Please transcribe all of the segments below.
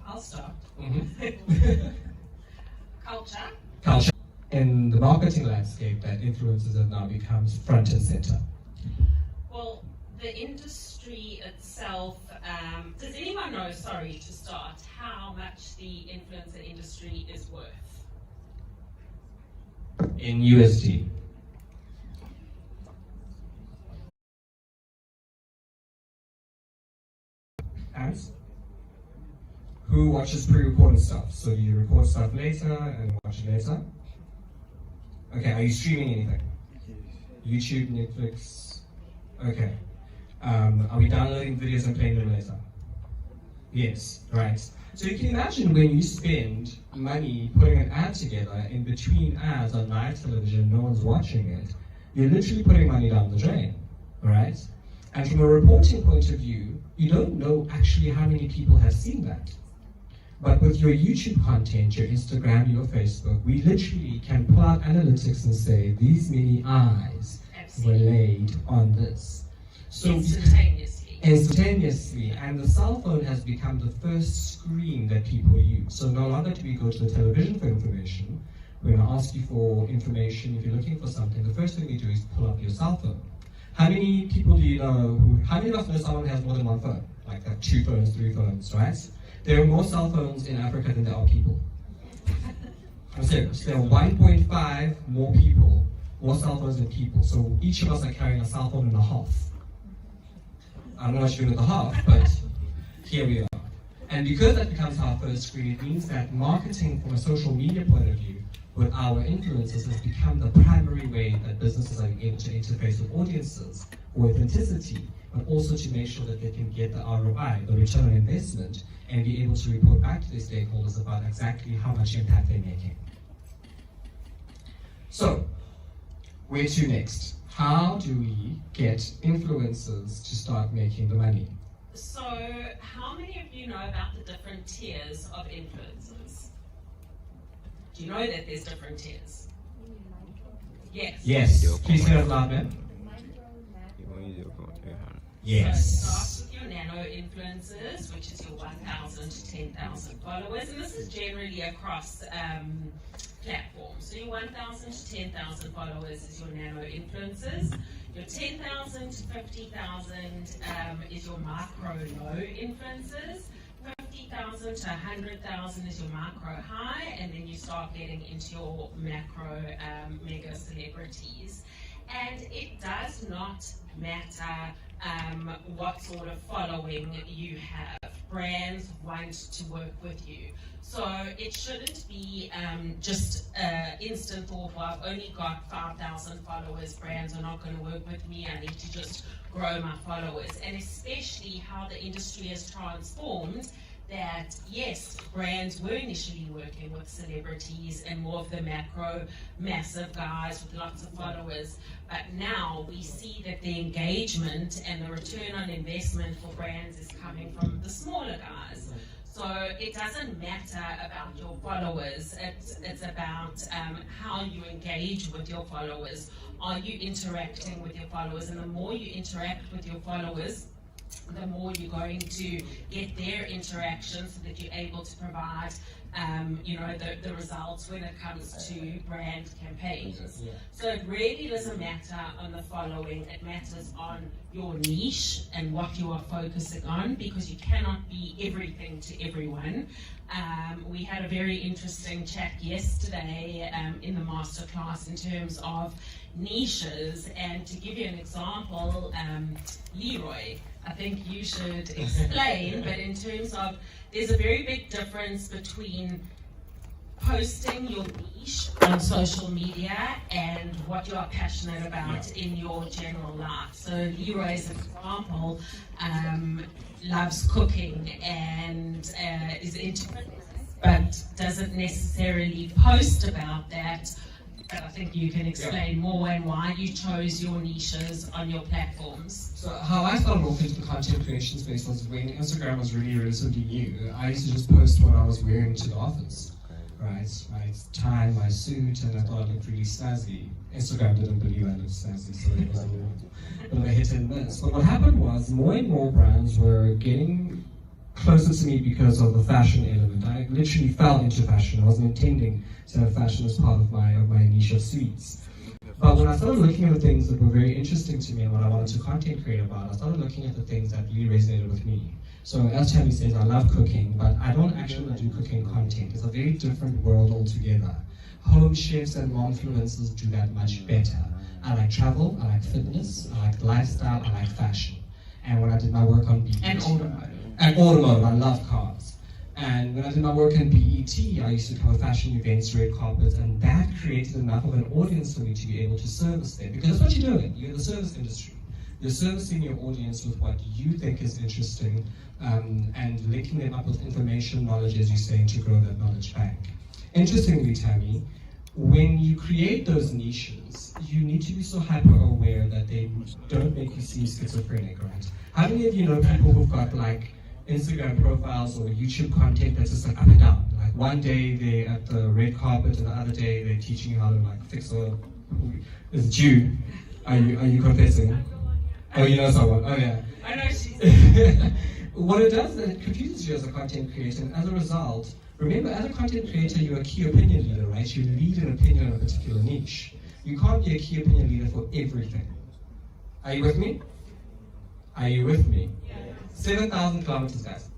I'll start. Culture. Culture. In the marketing landscape, that influencers have now become front and center. Well, the industry itself, does anyone know, sorry to start, how much the influencer industry is worth? In USD. As? Who watches pre-recorded stuff? So you record stuff later and watch it later? Okay, are you streaming anything? YouTube, Netflix? Okay. Are we downloading videos and playing them later? Yes, right. So you can imagine when you spend money putting an ad together in between ads on live television, no one's watching it, you're literally putting money down the drain, right? And from a reporting point of view, you don't know actually how many people have seen that. But with your YouTube content, your Instagram, your Facebook, we literally can pull out analytics and say, these many eyes were laid on this. So instantaneously, and the cell phone has become the first screen that people use. So no longer do we go to the television for information. When I ask you for information, if you're looking for something, the first thing we do is pull up your cell phone. How many people do you know how many of us know someone has more than one phone? Like 2 phones, 3 phones, right? There are more cell phones in Africa than there are people. I'm serious. There are 1.5 more people, more cell phones than people. So each of us are carrying a cell phone and a half. I don't know what you're doing with the half, but here we are. And because that becomes our first screen, it means that marketing from a social media point of view with our influencers has become the primary way that businesses are able to interface with audiences for authenticity, but also to make sure that they can get the ROI, the return on investment, and be able to report back to their stakeholders about exactly how much impact they're making. So, where to next? How do we get influencers to start making the money? So, how many of you know about the different tiers of influencers? Do you know that there's different tiers? Yes. Yes. Please say it loud, man. Yes. So it starts with your nano influencers, which is your 1,000 to 10,000 followers, and this is generally across platforms. So your 1,000 to 10,000 followers is your nano influencers. Your 10,000 to 50,000 is your micro low influencers. 50,000 to 100,000 is your macro high, and then you start getting into your macro mega celebrities. And it does not matter what sort of following you have. Brands want to work with you. So it shouldn't be just instant thought, well, I've only got 5,000 followers, brands are not going to work with me, I need to just grow my followers. And especially how the industry has transformed, that yes, brands were initially working with celebrities and more of the macro, massive guys with lots of followers, but now we see that the engagement and the return on investment for brands is coming from the smaller guys. So it doesn't matter about your followers, it's about how you engage with your followers. Are you interacting with your followers? And the more you interact with your followers, the more you're going to get their interaction so that you're able to provide the results when it comes to brand campaigns. So it really doesn't matter on the following, it matters on your niche and what you are focusing on, because you cannot be everything to everyone. We had a very interesting chat yesterday in the masterclass in terms of niches, and to give you an example, Leroy, I think you should explain, but in terms of, there's a very big difference between posting your niche on social media and what you are passionate about in your general life. So Leroy's example loves cooking and is into fitness, but doesn't necessarily post about that. But I think you can explain more and why you chose your niches on your platforms. So how I started off into the content creation space was when Instagram was really relatively new. I used to just post what I was wearing to the office, right? My tie, my suit, and I thought I looked really snazzy. Instagram didn't believe I looked snazzy, so it was a little bit of a hit and miss. But what happened was more and more brands were getting closer to me because of the fashion element. I literally fell into fashion. I wasn't intending to have fashion as part of my niche of sweets. But when I started looking at the things that were very interesting to me and what I wanted to content create about, I started looking at the things that really resonated with me. So as Tammy says, I love cooking, but I don't actually do cooking content. It's a very different world altogether. Home chefs and momfluencers do that much better. I like travel, I like fitness, I like lifestyle, I like fashion. And when I did my work on BET... And automotive. And automotive, I love cars. And when I did my work in BET, I used to cover fashion events, red carpets, and that created enough of an audience for me to be able to service them. Because that's what you're doing. You're in the service industry. You're servicing your audience with what you think is interesting, and linking them up with information, knowledge, as you're saying, to grow that knowledge bank. Interestingly, Tammy, when you create those niches, you need to be so hyper-aware that they don't make you seem schizophrenic, right? How many of you know people who've got like Instagram profiles or YouTube content that's just like up and down? Like one day they're at the red carpet and the other day they're teaching you how to like fix a... Is it you? Are you confessing? Oh, you know someone? Oh yeah. I know she's... What it does is it confuses you as a content creator, and as a result, remember, as a content creator, you're a key opinion leader, right? You lead an opinion on a particular niche. You can't be a key opinion leader for everything. Are you with me? Are you with me? Yeah. 7,000 kilometers, guys.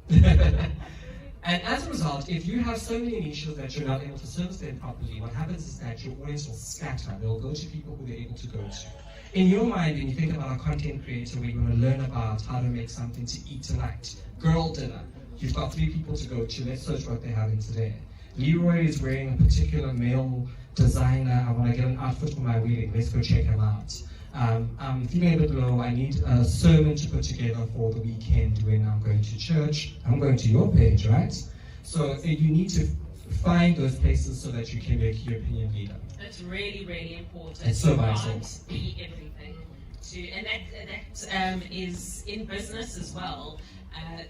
And as a result, if you have so many niches that you're not able to service them properly, what happens is that your audience will scatter. They'll go to people who they're able to go to. In your mind, when you think about a content creator, we're going to learn about how to make something to eat tonight. Girl dinner. You've got 3 people to go to. Let's search what they're having today. Leroy is wearing a particular male designer. I want to get an outfit for my wedding. Let's go check him out. I'm feeling a bit low. I need a sermon to put together for the weekend when I'm going to church. I'm going to your page, right? So you need to find those places so that you can make your opinion leader. It's really, really important. It's so vital. You can't be everything. And that is in business as well.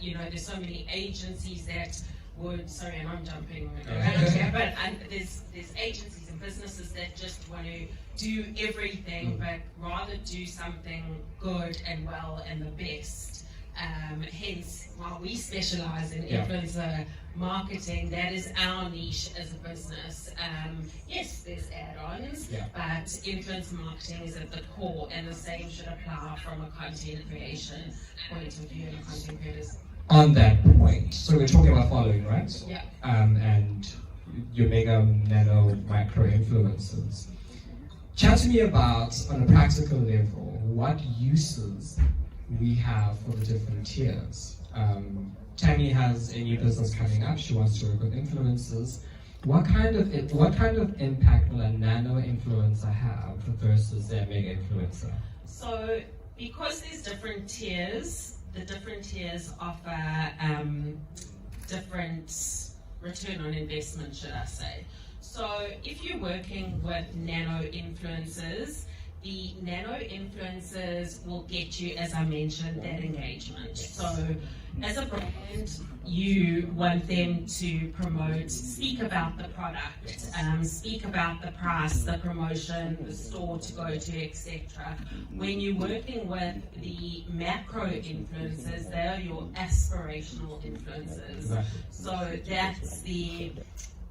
There's so many agencies that would, sorry, and I'm jumping around here, but there's agencies and businesses that just want to do everything, but rather do something good and well and the best. Hence, while we specialize in influencer marketing, that is our niche as a business. Yes, there's add-ons, but influencer marketing is at the core, and the same should apply from a content creation point of view and content creators. On that point, so we're talking about following, right? Yeah. And your mega, nano, micro influencers. Chat to me about, on a practical level, what uses we have for the different tiers. Tammy has a new business coming up. She wants to work with influencers. What kind of impact will a nano influencer have versus their mega influencer? So, because there's different tiers, the different tiers offer different return on investment, should I say. So, if you're working with nano influencers, the nano influencers will get you, as I mentioned, that engagement. So as a brand, you want them to promote, speak about the product, speak about the price, the promotion, the store to go to, etc. When you're working with the macro influencers, they are your aspirational influencers. Exactly. So that's the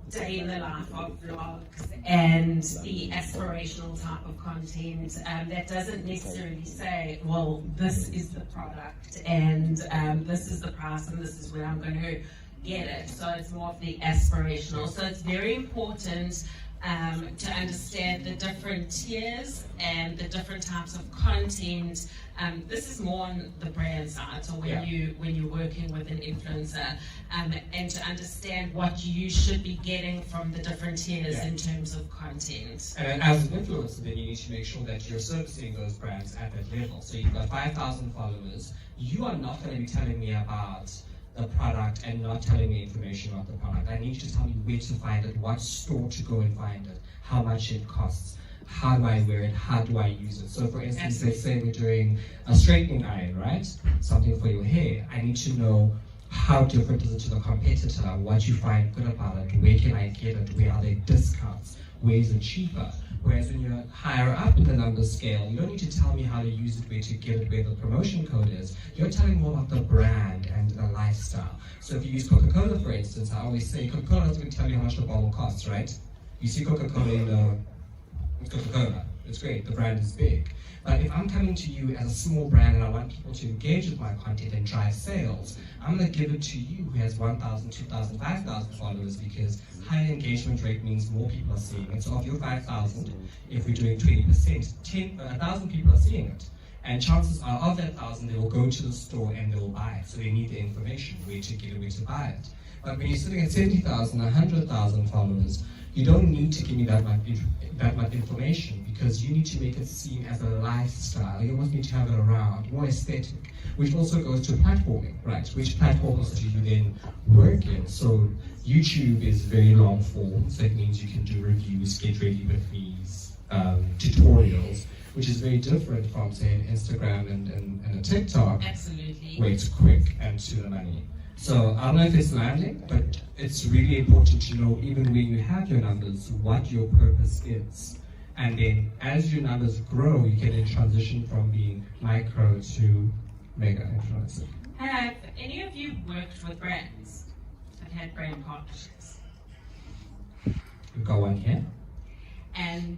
day in the life of vlogs and the aspirational type of content that doesn't necessarily say, well, this is the product and this is the price and this is where I'm going to get it. So it's more of the aspirational. So it's very important to understand the different tiers and the different types of content. This is more on the brand side, so when you're working with an influencer, and to understand what you should be getting from the different tiers in terms of content. And as an influencer, then you need to make sure that you're servicing those brands at that level. So you've got 5,000 followers. You are not going to be telling me about the product and not telling me information about the product. I need you to tell me where to find it, what store to go and find it, how much it costs, how do I wear it, how do I use it. So for instance, let's say we're doing a straightening iron, right? Something for your hair. I need to know how different is it to the competitor, what you find good about it, where can I get it, where are there discounts, where is it cheaper. Whereas when you're higher up in the numbers scale, you don't need to tell me how to use it, where to get it, where the promotion code is. You're telling more about the brand and the lifestyle. So if you use Coca-Cola, for instance, I always say Coca-Cola is going to tell you how much the bottle costs, right? You see Coca-Cola in it's Coca-Cola. It's great, the brand is big. But if I'm coming to you as a small brand and I want people to engage with my content and drive sales, I'm going to give it to you who has 1,000, 2,000, 5,000 followers, because higher engagement rate means more people are seeing it. So of your 5,000, if we're doing 20%, 1,000 people are seeing it. And chances are of that 1,000, they will go to the store and they will buy it. So they need the information, where to get it, where to buy it. But when you're sitting at 70,000, 100,000 followers, you don't need to give me that much information, because you need to make it seem as a lifestyle. You almost need to have it around, more aesthetic, which also goes to platforming, right? Which platforms do you then work in? So YouTube is very long form, so it means you can do reviews, get ready with these tutorials, which is very different from, say, an Instagram and a TikTok. Absolutely. Where it's quick and to the money. So I don't know if it's landing, but it's really important to know, even when you have your numbers, what your purpose is. And then as your numbers grow, you can then transition from being micro to mega influencer. Have any of you worked with brands? Have had brand partnerships? We've got one here. And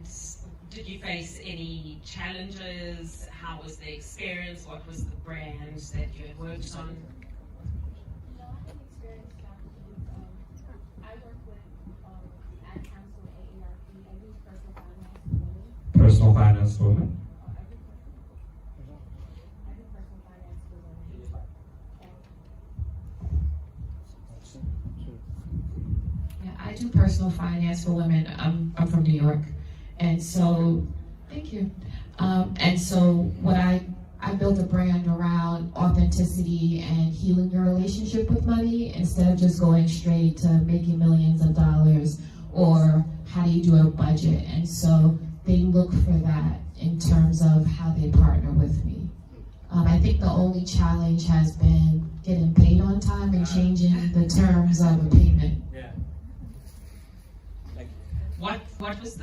did you face any challenges? How was the experience? What was the brand that you had worked on? Personal finance woman. Yeah, I do personal finance for women. I'm from New York, and so thank you. And so what I built a brand around authenticity and healing your relationship with money, instead of just going straight to making millions of dollars or how do you do a budget. And so they look for that in terms of how they partner with me. I think the only challenge has been getting paid on time and changing the terms of a payment. Yeah. Thank you. What was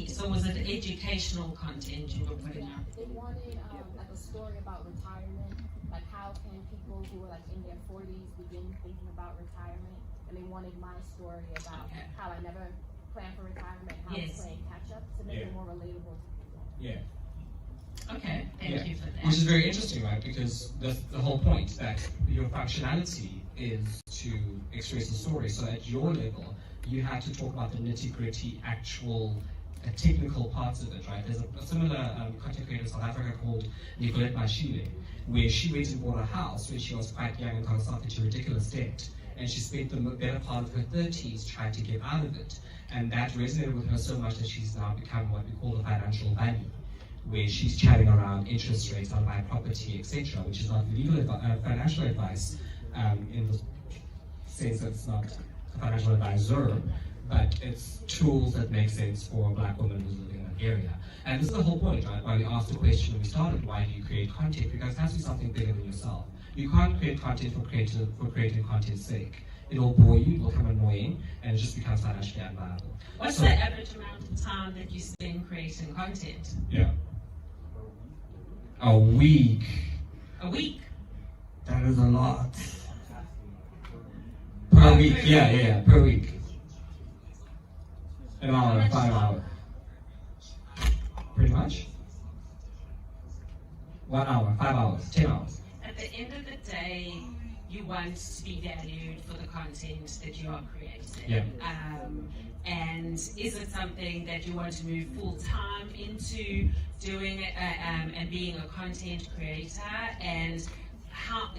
so was it educational content you were putting out? They wanted like a story about retirement, like how can people who are like in their 40s begin thinking about retirement, and they wanted my story about how I never planned for retirement, how I'm playing catch up to make it more relatable to people. Yeah. Okay, thank you for that. Which is very interesting, right? Because the whole point that your functionality is to express a story. So at your level, you have to talk about the nitty-gritty, actual technical parts of it, right? There's a similar content creator in South Africa called Nicolette Mashile, where she went and bought a house when she was quite young and got herself into ridiculous debt. And she spent the better part of her 30s trying to get out of it. And that resonated with her so much that she's now become what we call the financial value, where she's chatting around interest rates, how to buy property, etc., which is not legal financial advice in the sense that it's not a financial advisor, but it's tools that make sense for a black woman who's living in that area. And this is the whole point, right? Why we asked the question when we started, why do you create content? Because it has to be something bigger than yourself. You can't create content for creating content's sake. It'll bore you, it'll become annoying, and it just becomes financially unviable. What's the average amount of time that you spend creating content? Yeah. A week. A week? That is a lot. Per week, yeah, per week. An hour, 5 hours. Pretty much. 1 hour, 5 hours, 10 hours. At the end of the day, you want to be valued for the content that you are creating. Yeah. And is it something that you want to move full time into doing it and being a content creator? And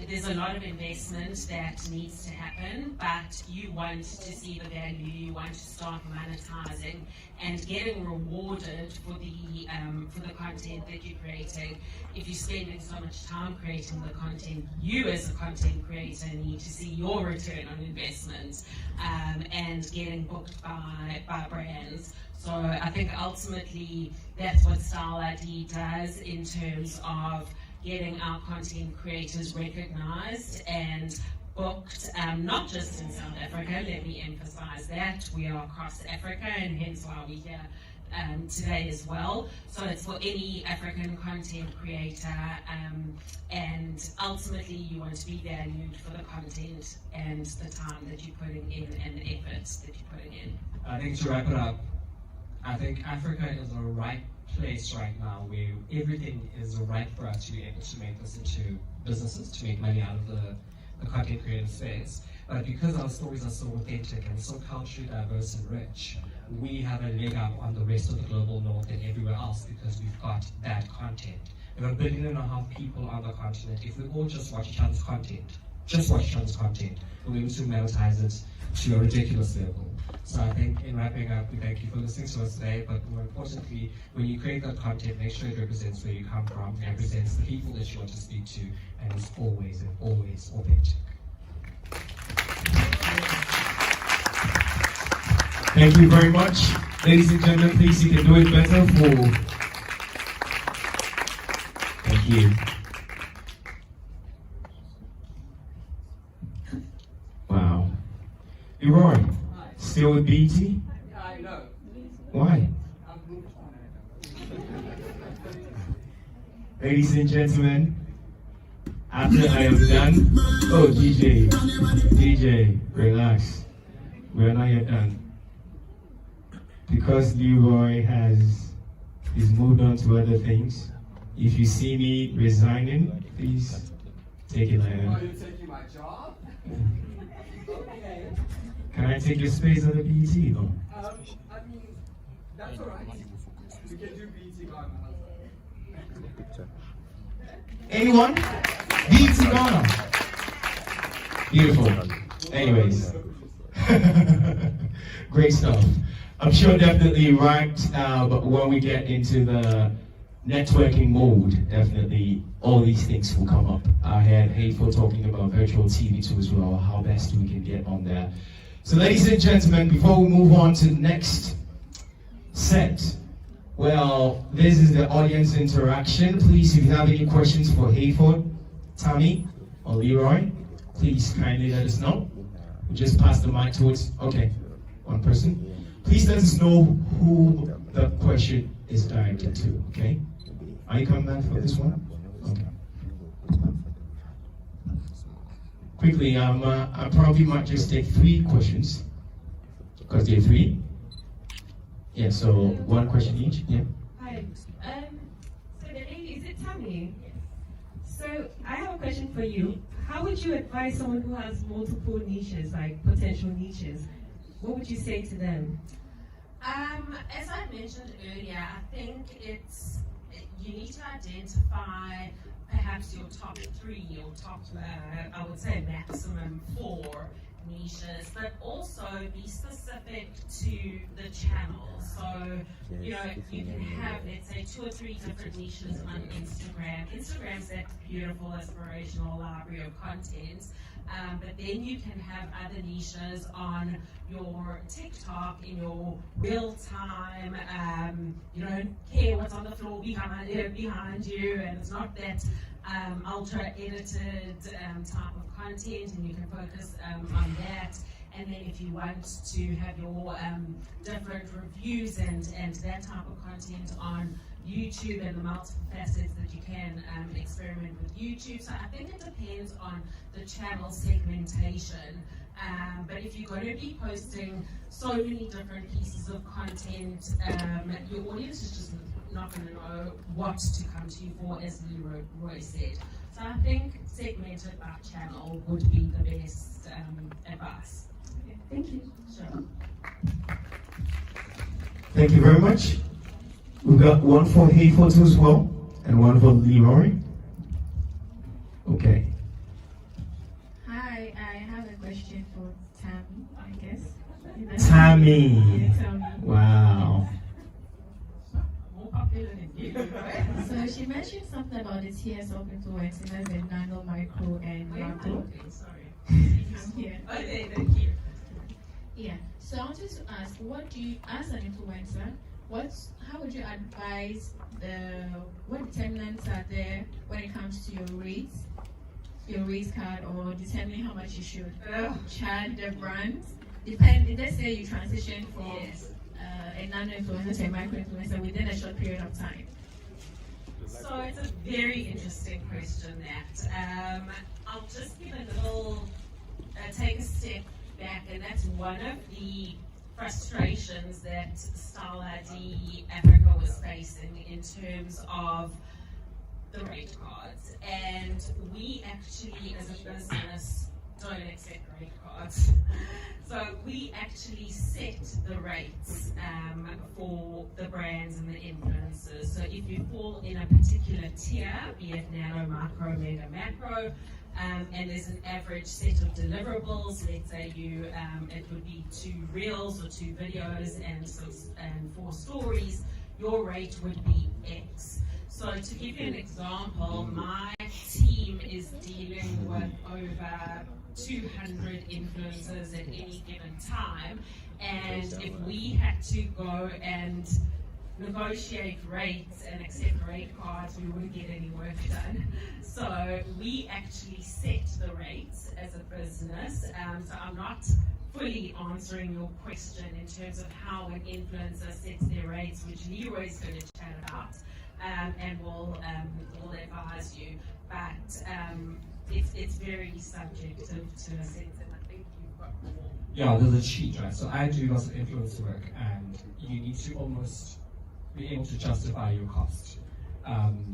there's a lot of investment that needs to happen, but you want to see the value, you want to start monetizing and getting rewarded for the content that you're creating. If you're spending so much time creating the content, you as a content creator need to see your return on investment and getting booked by brands. So I think ultimately that's what Style ID does in terms of getting our content creators recognized and booked, not just in South Africa, let me emphasize that. We are across Africa, and hence why we're here today as well. So it's for any African content creator, and ultimately you want to be valued for the content and the time that you're putting in and the efforts that you're putting in. I think to wrap it up, I think Africa is a right place right now where everything is right for us to be able to make this into businesses, to make money out of the content creator space. But because our stories are so authentic and so culturally diverse and rich, we have a leg up on the rest of the global north and everywhere else because we've got that content. There are 1.5 billion people on the continent. If we all just watch each other's content, we'll be able to monetize it to a ridiculous level. So I think in wrapping up, we thank you for listening to us today, but more importantly, when you create that content, make sure it represents where you come from, it represents the people that you want to speak to, and it's always authentic. Thank you very much. Ladies and gentlemen, please, you can do it better for... Thank you. Wow. Leroy, still with BT? I know. Why? Ladies and gentlemen, after I am done... Oh, DJ, relax. We're not yet done. Because Leroy is moved on to other things, if you see me resigning, please take it like Are that. you taking my job? Okay. Can I take your space on the BET? No. I mean, that's alright. We can do BT by my husband. Anyone? BET Ghana. Beautiful. Anyways. Great stuff. I'm sure definitely but when we get into the networking mode, definitely all these things will come up. I had Hateful talking about virtual TV too as well, how best we can get on there. So ladies and gentlemen, before we move on to the next set, well, this is the audience interaction. Please, if you have any questions for Hayford, Tammy, or Leroy, please kindly let us know. We'll just pass the mic towards, okay, one person. Please let us know who the question is directed to, okay? Are you coming back for this one? Okay. Quickly, I probably might just take 3 questions, because there are 3. Yeah, so 1 question each, yeah. Hi. So the lady, is it Tammy? So I have a question for you. How would you advise someone who has multiple niches, like potential niches? What would you say to them? As I mentioned earlier, I think you need to identify perhaps your top 3 or top, I would say maximum 4 niches, but also be specific to the channel. So, you can have, let's say, 2 or 3 different niches on Instagram. Instagram's that beautiful, aspirational library of content. But then you can have other niches on your TikTok, in your real time. You don't care what's on the floor behind you, and it's not that ultra edited type of content, and you can focus on that. And then if you want to have your different reviews and that type of content on YouTube and the multiple facets that you can experiment with YouTube. So I think it depends on the channel segmentation. But if you're going to be posting so many different pieces of content, your audience is just not going to know what to come to you for, as Leroy said. So I think segmented by channel would be the best advice. Okay, thank you. Sure. Thank you very much. We've got one for Hayford as well, and one for Leroy. Okay. Hi, I have a question for Tammy, I guess. Tammy. Yeah, Tammy. Wow. More popular than you. So she mentioned something about the TS open to influencers and nano, micro, and macro. Okay, sorry. I'm here. Okay, thank you. Yeah. So I wanted to ask, what do you, as an influencer, how would you advise what determinants are there when it comes to your rates card, or determining how much you should charge the brands? Let's say you transition from a nano-influencer to a micro-influencer within a short period of time. So it's a very interesting question, that. I'll just give a little, take a step back, and that's one of the frustrations that Style ID Africa was facing in terms of the rate cards. And we actually, as a business, don't accept rate cards. So we actually set the rates for the brands and the influencers. So if you fall in a particular tier, be it nano, micro, mega, macro, and there's an average set of deliverables, let's say it would be 2 reels or 2 videos and 4 stories, your rate would be X. So to give you an example, my team is dealing with over 200 influencers at any given time, and if we had to go and negotiate rates and accept rate cards, we wouldn't get any work done. So we actually set the rates as a business. So I'm not fully answering your question in terms of how an influencer sets their rates, which Leroy's going to chat about, and will advise you. But it's very subjective to a sense, and I think you've got more. Yeah, there's a cheat, right? So I do lots of influencer work, and you need to almost be able to justify your cost.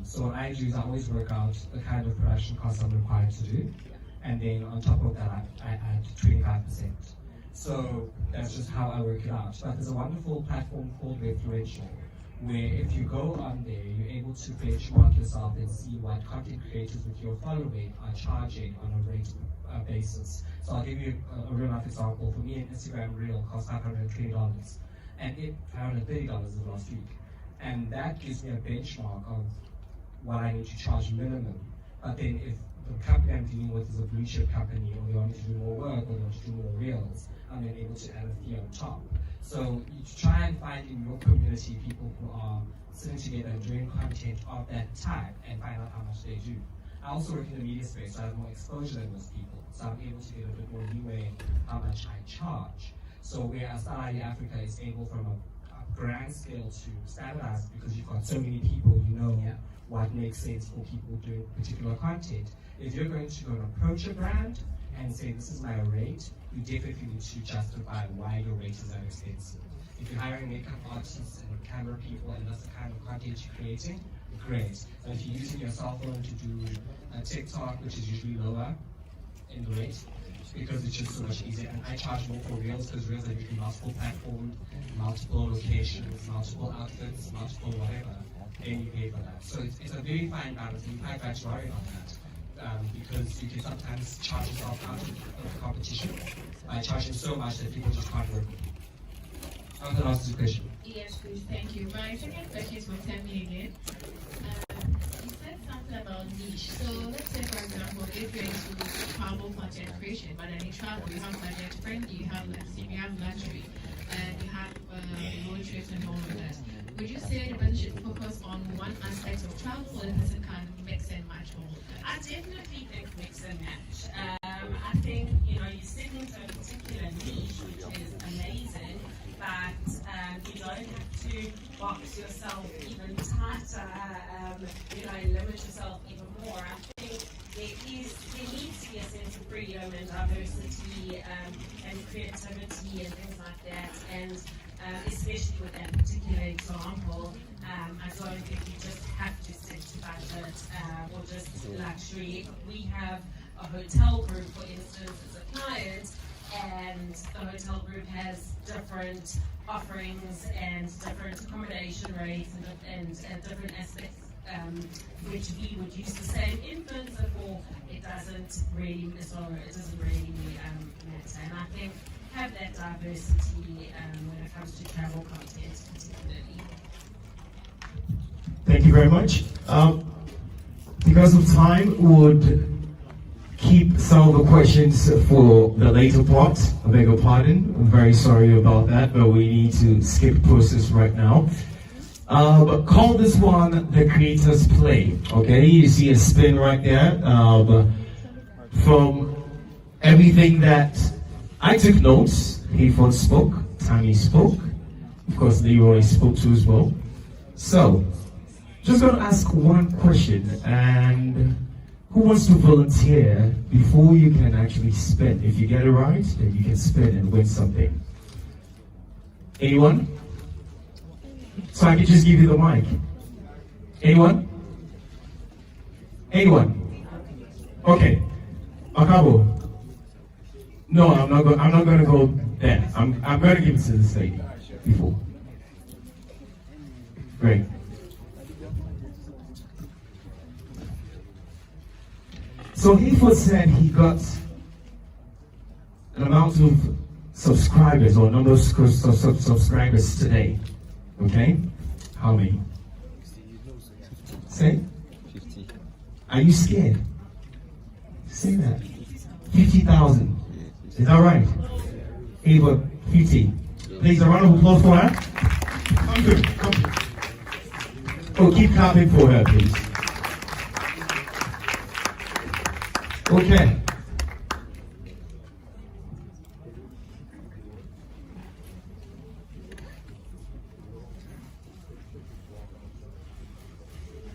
So what I do is I always work out the kind of production costs I'm required to do, and then on top of that I add 25%. So that's just how I work it out. But there's a wonderful platform called Referential, where if you go on there, you're able to benchmark yourself and see what content creators with your following are charging on a rate basis. So I'll give you a real life example. For me, an Instagram reel costs $520, and it $530 the last week. And that gives me a benchmark of what I need to charge minimum. But then if the company I'm dealing with is a blue chip company, or they want me to do more work, or they want to do more reels, I'm then able to add a fee on top. So you try and find in your community people who are sitting together and doing content of that type and find out how much they do. I also work in the media space, so I have more exposure than most people. So I'm able to get a bit more leeway in how much I charge. So whereas Style ID Africa is able from a grand scale to standardize, because you've got so many people, you know what makes sense for people doing particular content. If you're going to go and approach a brand and say, this is my rate, you definitely need to justify why your rate is that expensive. If you're hiring makeup artists and camera people and that's the kind of content you're creating, great. But if you're using your cell phone to do a TikTok, which is usually lower in the rate, because it's just so much easier. And I charge more for reels, because reels are usually multiple platforms, multiple locations, multiple outfits, multiple whatever, and you pay for that. So it's a very fine balance, and you can't actually worry about that. Because you can sometimes charge yourself out of the competition by charging so much that people just can't work with you. I hope that answers the question. Yes, please, thank you. My second question is for Tammy again. You said something about niche. So let's say, for example, if you're into travel content creation, but then you travel, you have budget friendly, you have luxury, and you have road trips and all of that. Would you say the person should focus on one aspect of travel, or the person can mix and match all of that? I definitely think mix and match. I think, you sit into a particular niche, which is amazing, but you don't have to box yourself even tighter, and limit yourself even more. I think there needs to be a sense of freedom and diversity and creativity and things like that. And especially with that particular example, I don't think you just have to stick to budget or just luxury. We have a hotel group, for instance, as a client, and the hotel group has different offerings and different accommodation rates and different aspects which we would use the same influencer for. It doesn't really matter. And I think have that diversity when it comes to travel content particularly. Thank you very much. Because of time, would keep some of the questions for the later part. I beg your pardon. I'm very sorry about that, but we need to skip process right now. But call this one the creator's play. Okay, you see a spin right there. From everything that I took notes, Hayford spoke, Tammy spoke, of course Leroy spoke too as well. So, just gonna ask one question, and who wants to volunteer before you can actually spin? If you get it right, then you can spin and win something. Anyone? So I can just give you the mic. Anyone? Anyone? Okay. Akabo. No, I'm not gonna go there. I'm gonna give it to this lady before. Great. So Hayford said he got an amount of subscribers or number of subscribers today. Okay? How many? Say? 50. Are you scared? Say that. 50,000. Is that right? Ava, 50. Please, a round of applause for her. Come good. Come good. Oh, keep clapping for her, please. Okay.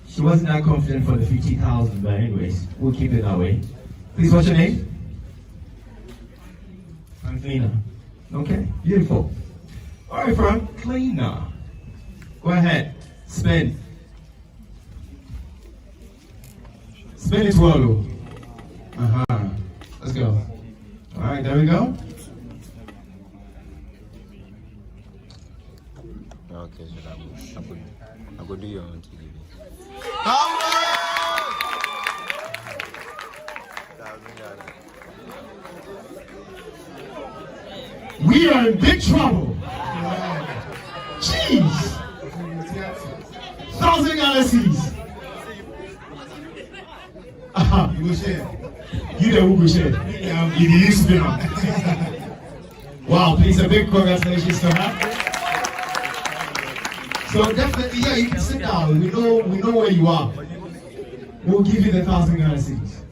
She wasn't that confident for the 50,000, but anyways, we'll keep it that way. Please, what's your name? Franklina. Okay, beautiful. All right, Franklina. Go ahead, spin. Spin it, Wallo. Let's go. All right, there we go. Okay, so I could do your own TV. We are in big trouble. Jeez. 1,000 galaxies. You will share. You the who will share. If you use spinner. Wow, please a big congratulations to her. So definitely, yeah, you can sit down. We know where you are. We'll give you the 1,000 galaxies.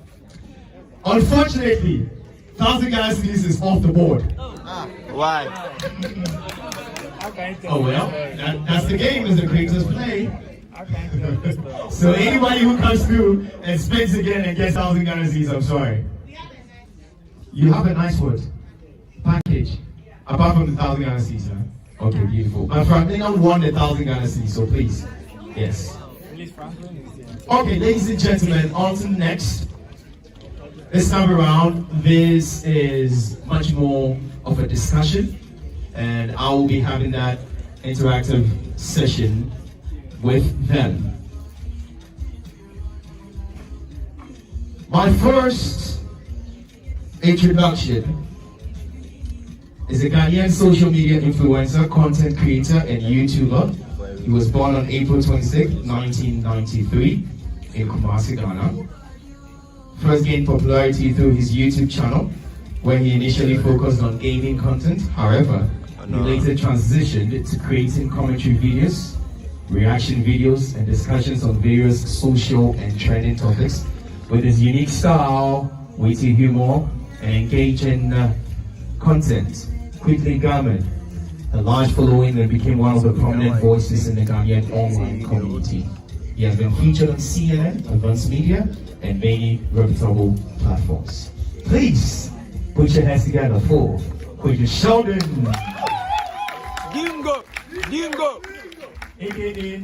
Unfortunately, 1,000 galaxies is off the board. Why? Oh well, that's the game, is the creators play. So anybody who comes through and spins again and gets 1,000 galaxies, I'm sorry. You have a nice word package, apart from the 1,000 galaxies, huh? Okay, beautiful. But Franklin won the 1,000 galaxies, so please, yes. Okay, ladies and gentlemen, on to the next. This time around, this is much more of a discussion, and I will be having that interactive session with them. My first introduction is a Ghanaian social media influencer, content creator, and YouTuber. He was born on April 26, 1993 in Kumasi, Ghana. First gained popularity through his YouTube channel, where he initially focused on gaming content. However, he later transitioned to creating commentary videos, reaction videos, and discussions on various social and trending topics. With his unique style, witty humor, and engaging content, quickly garnered a large following and became one of the prominent voices in the Ghanaian online community. He has been featured on CNN, Advanced Media, and many reputable platforms. Please put your hands together for Kwadwo Sheldon. Dingo! Dingo! AKA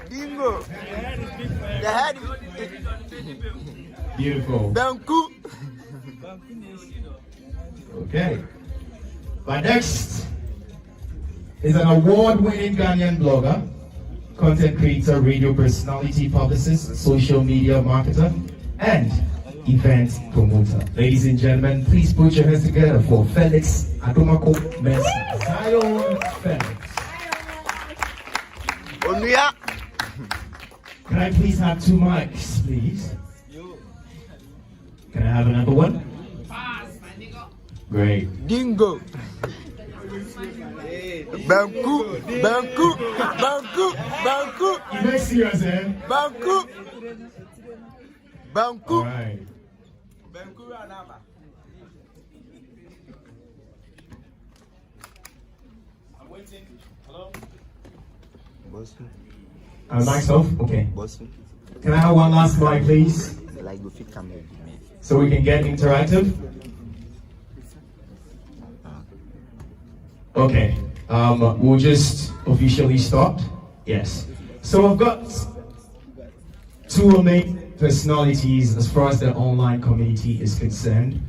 Dingo! The head is beautiful. Banku! Okay. But next is an award-winning Ghanaian blogger, content creator, radio personality, publicist, social media marketer, and event promoter. Ladies and gentlemen, please put your hands together for Felix Adomako Mensa. Zion Felix. Onuya! Can I please have 2 mics, please? Can I have another one? Great. Dingo. Banku. Banku. Banku. Banku. You make serious, eh? Banku. Banku. All right. I'm waiting. Hello? Boston. Mic's off? Okay. Boston. Can I have one last mic, please? Like the fit camera. So we can get interactive? Okay. We'll just officially start. Yes. So I've got two main personalities as far as the online community is concerned.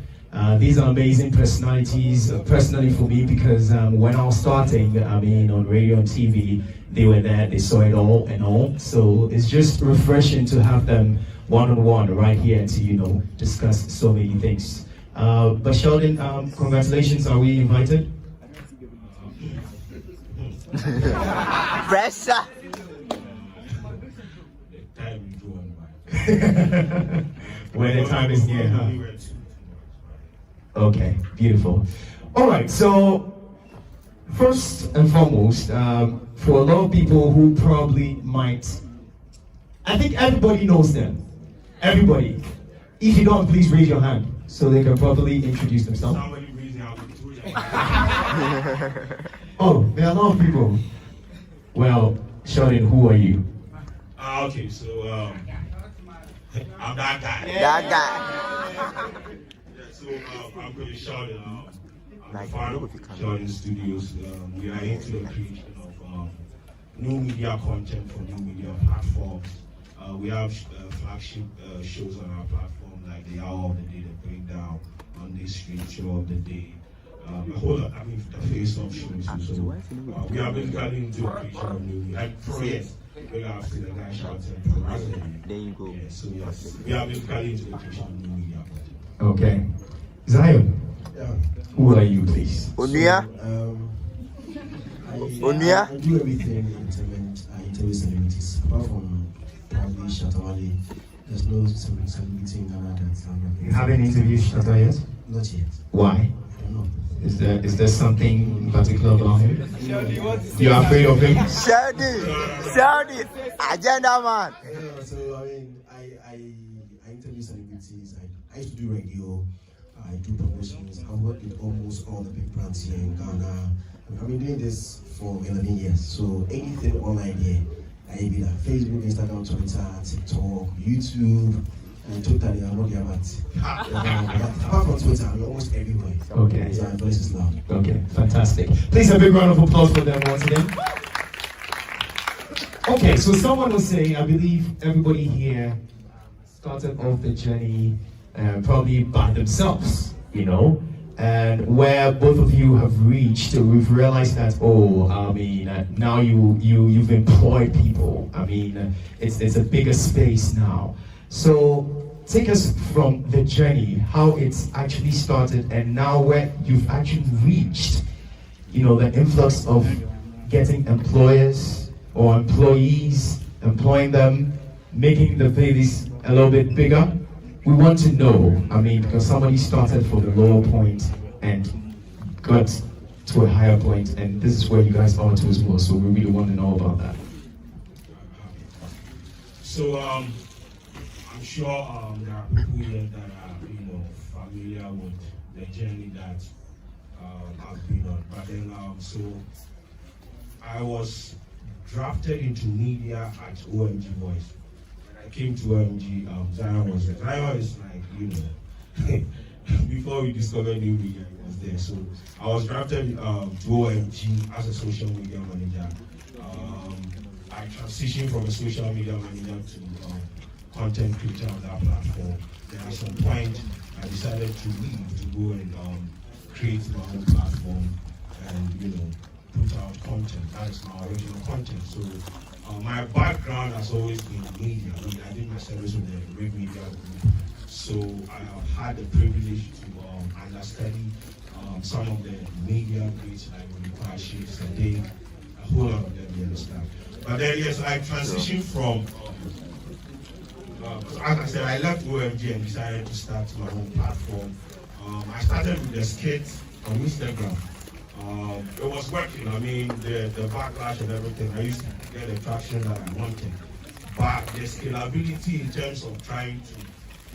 These are amazing personalities, personally for me, because when I was starting, on radio and TV, they were there, they saw it all and all. So it's just refreshing to have them one-on-one right here to, discuss so many things. But Sheldon, congratulations, are we invited? Pressure. When the time is near, huh? Okay, beautiful. All right, so first and foremost, for a lot of people who probably might, I think everybody knows them. Everybody. If you don't, please raise your hand so they can properly introduce themselves. Somebody raise their hand. Oh, there are a lot of people. Well, Sheldon, who are you? Okay, so I'm that guy. That guy. Yeah, so I'm pretty Sheldon. I'm Like, the founder look of at the Sheldon Studios. We are into the creation of new media content for new media platforms. We have flagship shows on our platform, like the Hour of the Day, the Breakdown, on this street show of the day. A whole lot, the face-off shows. So we are basically into the creation of new media. Like projects, we have to the guy shouting. There you go. Yeah, so yes, we are basically into the creation of new media. Okay. Zion, Yeah. who are you, please? Onuya. Onuya. I do everything in entertainment. I interview celebrities. Apart from probably Shatawale, there's no celebrity in Ghana that You haven't interviewed Shatta yet? Not yet. Why? I don't know. Is there something in particular about him? You're afraid of him? Sheldon. Agenda man. So I interview celebrities. I used to do radio. I do promotions. I work with almost all the big brands here in Ghana. I've been doing this for 11 years. So anything online here, I be that Facebook, Instagram, Twitter, TikTok, YouTube, and totally I'm not there, but apart from Twitter, I'm almost everywhere. Okay. So my voice is loud. Okay, fantastic. Please a big round of applause for them once again. Okay, so someone was saying, I believe everybody here started off the journey probably by themselves, and where both of you have reached, we've realized that, now you've employed people. It's a bigger space now. So take us from the journey, how it's actually started, and now where you've actually reached, the influx of getting employers or employees, employing them, making the place a little bit bigger. We want to know, because somebody started from the lower point and got to a higher point, and this is where you guys are to as well, so we really want to know about that. So I'm sure there are people here that are familiar with the journey that I've been on. But then so I was drafted into media at OMG Voice. When I came to OMG, Zion was there. Zion is like, before we discovered new media, it was there. So I was drafted to OMG as a social media manager. I transitioned from a social media manager to content creator on that platform. Then at some point, I decided to leave to go and create my own platform and put out content. That's my original content. So my background has always been media. I did my service with the Red Media Group. So I have had the privilege to understudy some of the media greats like Require Shapes and Dave, a whole lot of them, you understand. But then yes, I transitioned from as I said, I left OMG and decided to start my own platform. I started with the skits on Instagram. It was working. I mean, the backlash and everything, I used to get the traction that I wanted. But the scalability in terms of trying to,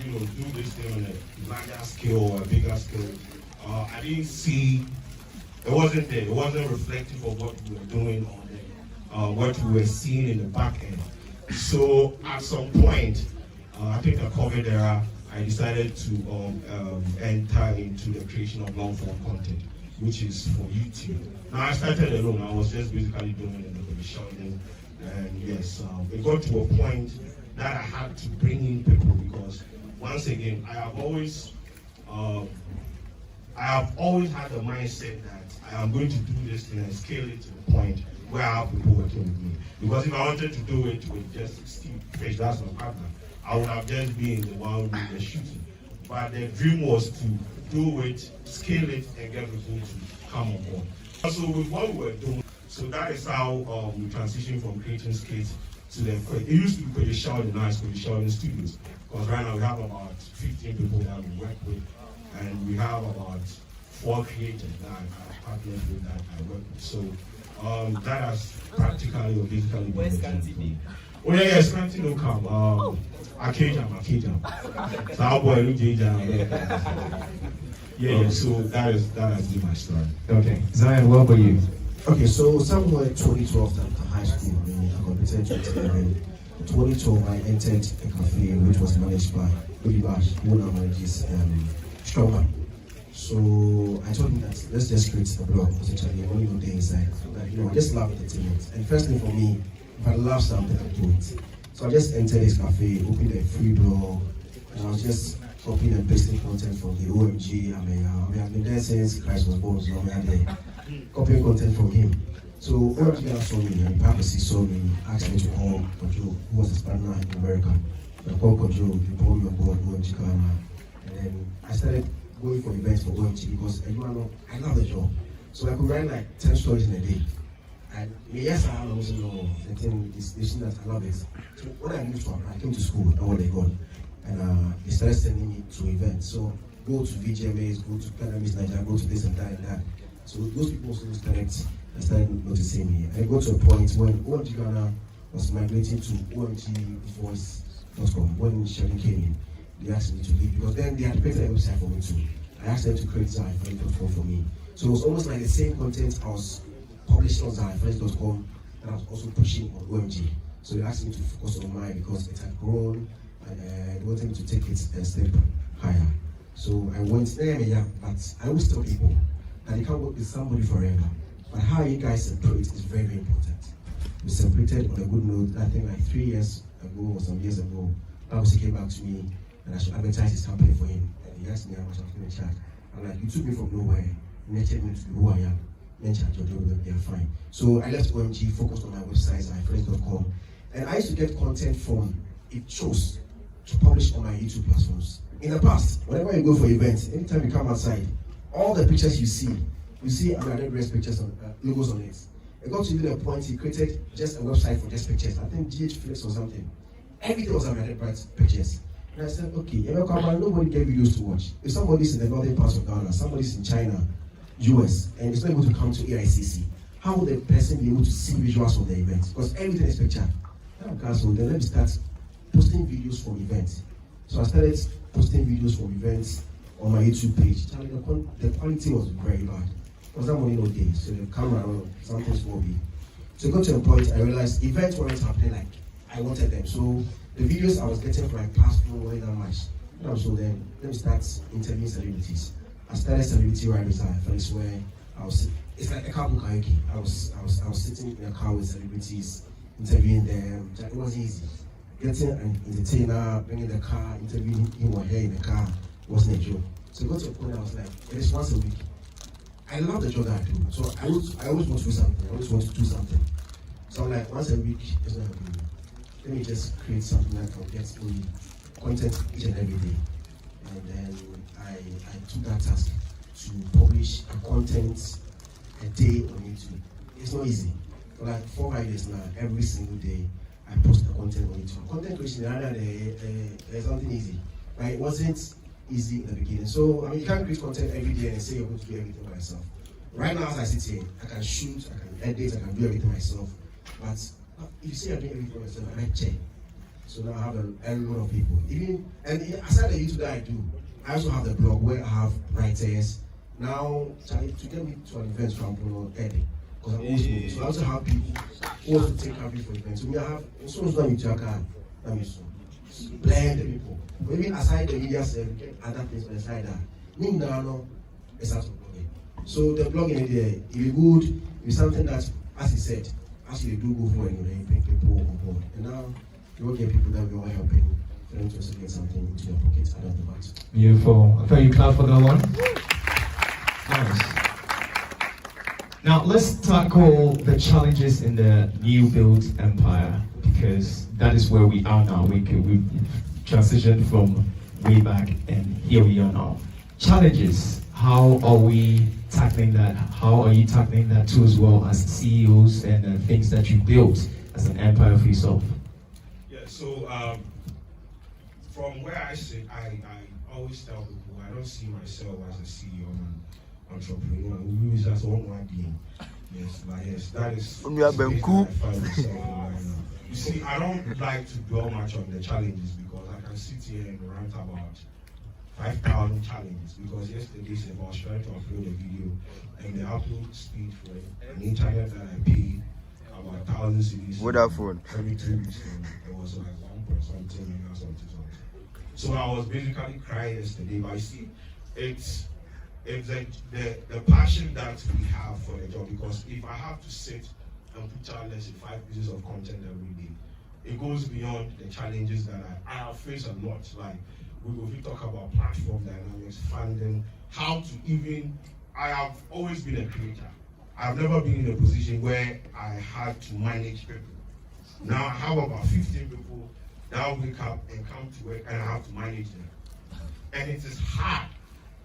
do this thing on a larger scale or a bigger scale, I didn't see, it wasn't there. It wasn't reflective of what we were doing on what we were seeing in the back end. So at some point, I think the COVID era, I decided to enter into the creation of long-form content, which is for YouTube. Now I started alone. I was just basically doing it in the shouting, and yes, it got to a point that I had to bring in people because, once again, I have always had the mindset that I am going to do this thing and scale it to the point where I have people working with me. Because if I wanted to do it with just Steve Fish, that's my partner, I would have just been the one with the shooting. But the dream was to do it, scale it, and get people to come on board. So with what we were doing, so that is how we transitioned from creating skits to the, it used to be Kwadwo Sheldon, now it's Kwadwo Sheldon Studios. Because right now we have about 15 people that we work with, and we have about 4 creators that I partners with that I work with. So that has practically or basically been the journey. Oh yeah, Scanty no come. Akejam. So our boy look yeah, so that has been my story. Okay, Zion, what about you? Okay, so somewhere 2012 after high school, I competed to 2012, I entered a cafe which was managed by Willie Bash, who now manages Stronger. So I told him that let's just create a blog, essentially, and only go there inside. That, I just love entertainment. And first thing for me, if I love something, I do it. So I just entered this cafe, opened a free blog, and I was just copying and pasting content from the OMG. I've been there since Christ was born, so I'm there copying content from him. So OMG saw me, and Purposely saw me, asked me to call Kwadwo, who was his partner in America. I called Kwadwo, he brought me on board OMG Ghana. And then I started going for events for OMG because I love the job. So I could write like 10 stories in a day. And yes, I also know the thing is that I love it. So when I moved to I came to school, I was gone. And they started sending me to events. So go to VGMAs, go to Cannabis Nigeria, go to this and that and that. So those people also started noticing me. I got to a point when OMG Ghana was migrating to OMGvoice.com. When Sheldon came in, they asked me to leave because then they had created a website for me too. I asked them to create unveiling.com for me. So it was almost like the same content I was publishing on unveiling.com that I was also pushing on OMG. So they asked me to focus on mine because it had grown and they wanted me to take it a step higher. So I went there, but I always tell people that you can't work with somebody forever. But how you guys separate is very, very important. We separated on a good note. I think like 3 years ago or some years ago, Purposely came back to me and I should advertise his company for him. And he asked me how much I was going to charge. I'm like, you took me from nowhere, nurtured me to be who I am, then charge your deal, they are fine. So I left OMG, focused on my website, unveiling.com. And I used to get content from it shows to publish on my YouTube platforms. In the past, whenever you go for events, anytime you come outside, all the pictures you see Red pictures on logos on it. It got to even a point he created just a website for just pictures. I think Felix or something. Everything was Red pictures. And I said, okay, nobody get videos to watch. If somebody's in the northern parts of Ghana, somebody's in China, US, and it's not able to come to AICC, how will the person be able to see visuals from the event? Because everything is picture. So then let me start posting videos from events. So I started posting videos from events on my YouTube page. The quality was very bad. Because that money no day, so the camera or something small big. So I got to a point I realized events weren't happening like I wanted them. So the videos I was getting from my platform weren't that much. So then let me start interviewing celebrities. I started Celebrity Riders at Felix where it's like a car book karaoke. I was sitting in a car with celebrities, interviewing them. It wasn't easy. Getting an entertainer, bringing the car, interviewing him or her in the car wasn't a joke. So I got to a point I was like, it is once a week. I love the job that I do. So I always want to do something. I always want to do something. So I'm like, once a week, it's not happening. Let me just create something that can get fully content each and every day. And then I took that task to publish a content a day on YouTube. It's not easy. For like 4 or 5 days now, every single day, I I post the content on YouTube. Content creation rather than something easy, right? It wasn't easy in the beginning. So, I mean, you can't create content every day and say you're going to do everything by yourself. Right now, as I sit here, I can shoot, I can edit, I can do everything myself. But if you say I'm doing everything myself, I might check. So now I have a lot of people. And aside the YouTube that I do, I also have the blog where I have writers. Now, to get me to an event, for example, Eddie, because I'm always moving. So I also have people who also take coverage for events. So we have, so much done with your car, that means so. Blend the people. But even aside the media stuff, we get other things beside that. Me now, it's out of blogging. So the blogging idea, if it's good, it's something that, as he said, as you do go for it, you bring people on board. And now, you will get people that we are helping for them to also get something into their pockets out of the box. Beautiful. I thought you clap for that one. Nice. Now let's tackle the challenges in the new build empire, because that is where we are now. We've transitioned from way back and here we are now. Challenges, how are we tackling that? How are you tackling that too as well as CEOs and things that you built as an empire for yourself? Yeah, so from where I sit, I always tell people I don't see myself as a CEO and entrepreneur. We use as one being. Yes, but yes, that is I find myself in right now. You see, I don't like to dwell much on the challenges because I can sit here and rant about 5,000 challenges. Because yesterday, I was trying to upload a video, and the upload speed for an internet that I paid about 1,000 CDs every 2 weeks, and it was like 1.something or something. So I was basically crying yesterday. But I see, it's the passion that we have for the job, because if I have to sit and put out less than 5 pieces of content every day, it goes beyond the challenges that I have faced a lot. Like we talk about platform dynamics, funding, how to even. I have always been a creator. I've never been in a position where I had to manage people. Now I have about 15 people that wake up and come to work, and I have to manage them, and it is hard.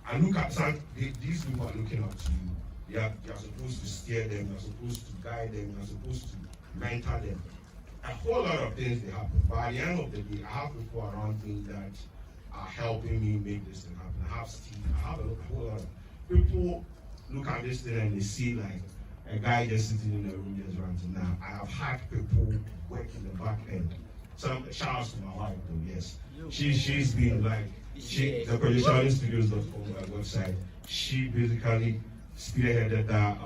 I look at these people are looking up to you. You are supposed to steer them, you are supposed to guide them, you are supposed to mentor them. A whole lot of things they happen. But at the end of the day, I have people around me that are helping me make this thing happen. I have Steve, I have a whole lot of people look at this thing and they see like a guy just sitting in the room just ranting. Now, I have had people work in the back end. Some shouts to my wife though, yes. She's been like, the ProjectSheldonStudios.com website, she basically spearheaded that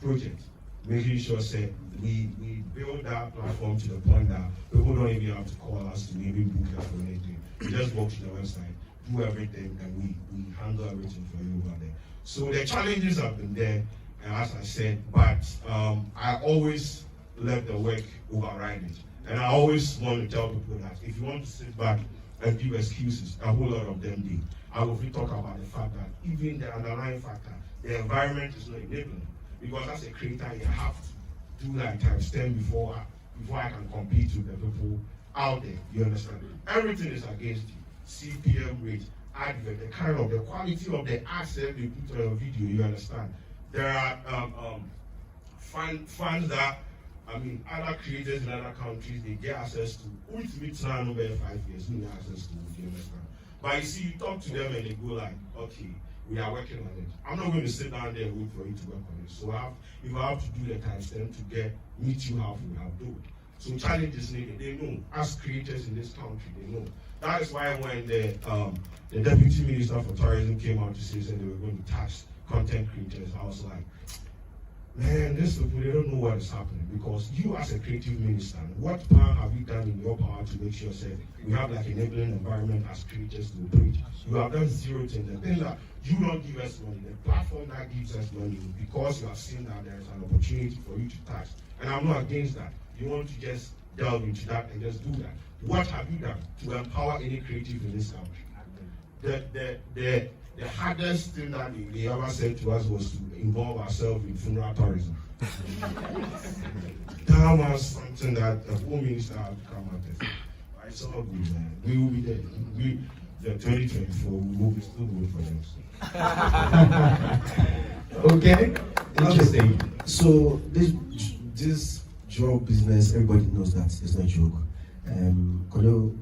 project, making sure that we build that platform to the point that people don't even have to call us to maybe book us for anything. We just go to the website, do everything, and we handle everything for you over there. So the challenges have been there, as I said, but I always let the work override it. And I always want to tell people that if you want to sit back and give excuses, a whole lot of them do. I will talk about the fact that even the underlying factor, the environment is not enabling. Because as a creator, you have to do that times 10 before I can compete with the people out there. You understand? Everything is against you. CPM rate, advert, the quality of the asset they put on your video. You understand? There are funds that, other creators in other countries, they get access to. With me now, over 5 years, we get access to. You understand? But you see, you talk to them and they go like, okay, we are working on it. I'm not going to sit down there and wait for you to work on it. So if I have to do the times 10 to meet you halfway, I'll do it. So challenges needed. They know, as creators in this country, they know. That is why when the Deputy Minister for Tourism came out to say that they were going to tax content creators, I was like, man, these people, they don't know what is happening. Because you as a creative minister, what plan have you done in your power to make sure that we have like enabling environment as creators to operate? You have done zero things. The thing that you don't give us money, the platform that gives us money, because you have seen that there is an opportunity for you to tax. And I'm not against that. You want to just delve into that and just do that. What have you done to empower any creative in this country? The hardest thing that they ever said to us was to involve ourselves in funeral tourism. That was something that the Home Minister had to come out and say, it's all good, man. We will be there. The 2024, we will be still good for them. Okay, interesting. So this job, business, everybody knows that it's not a joke. Kwadwo,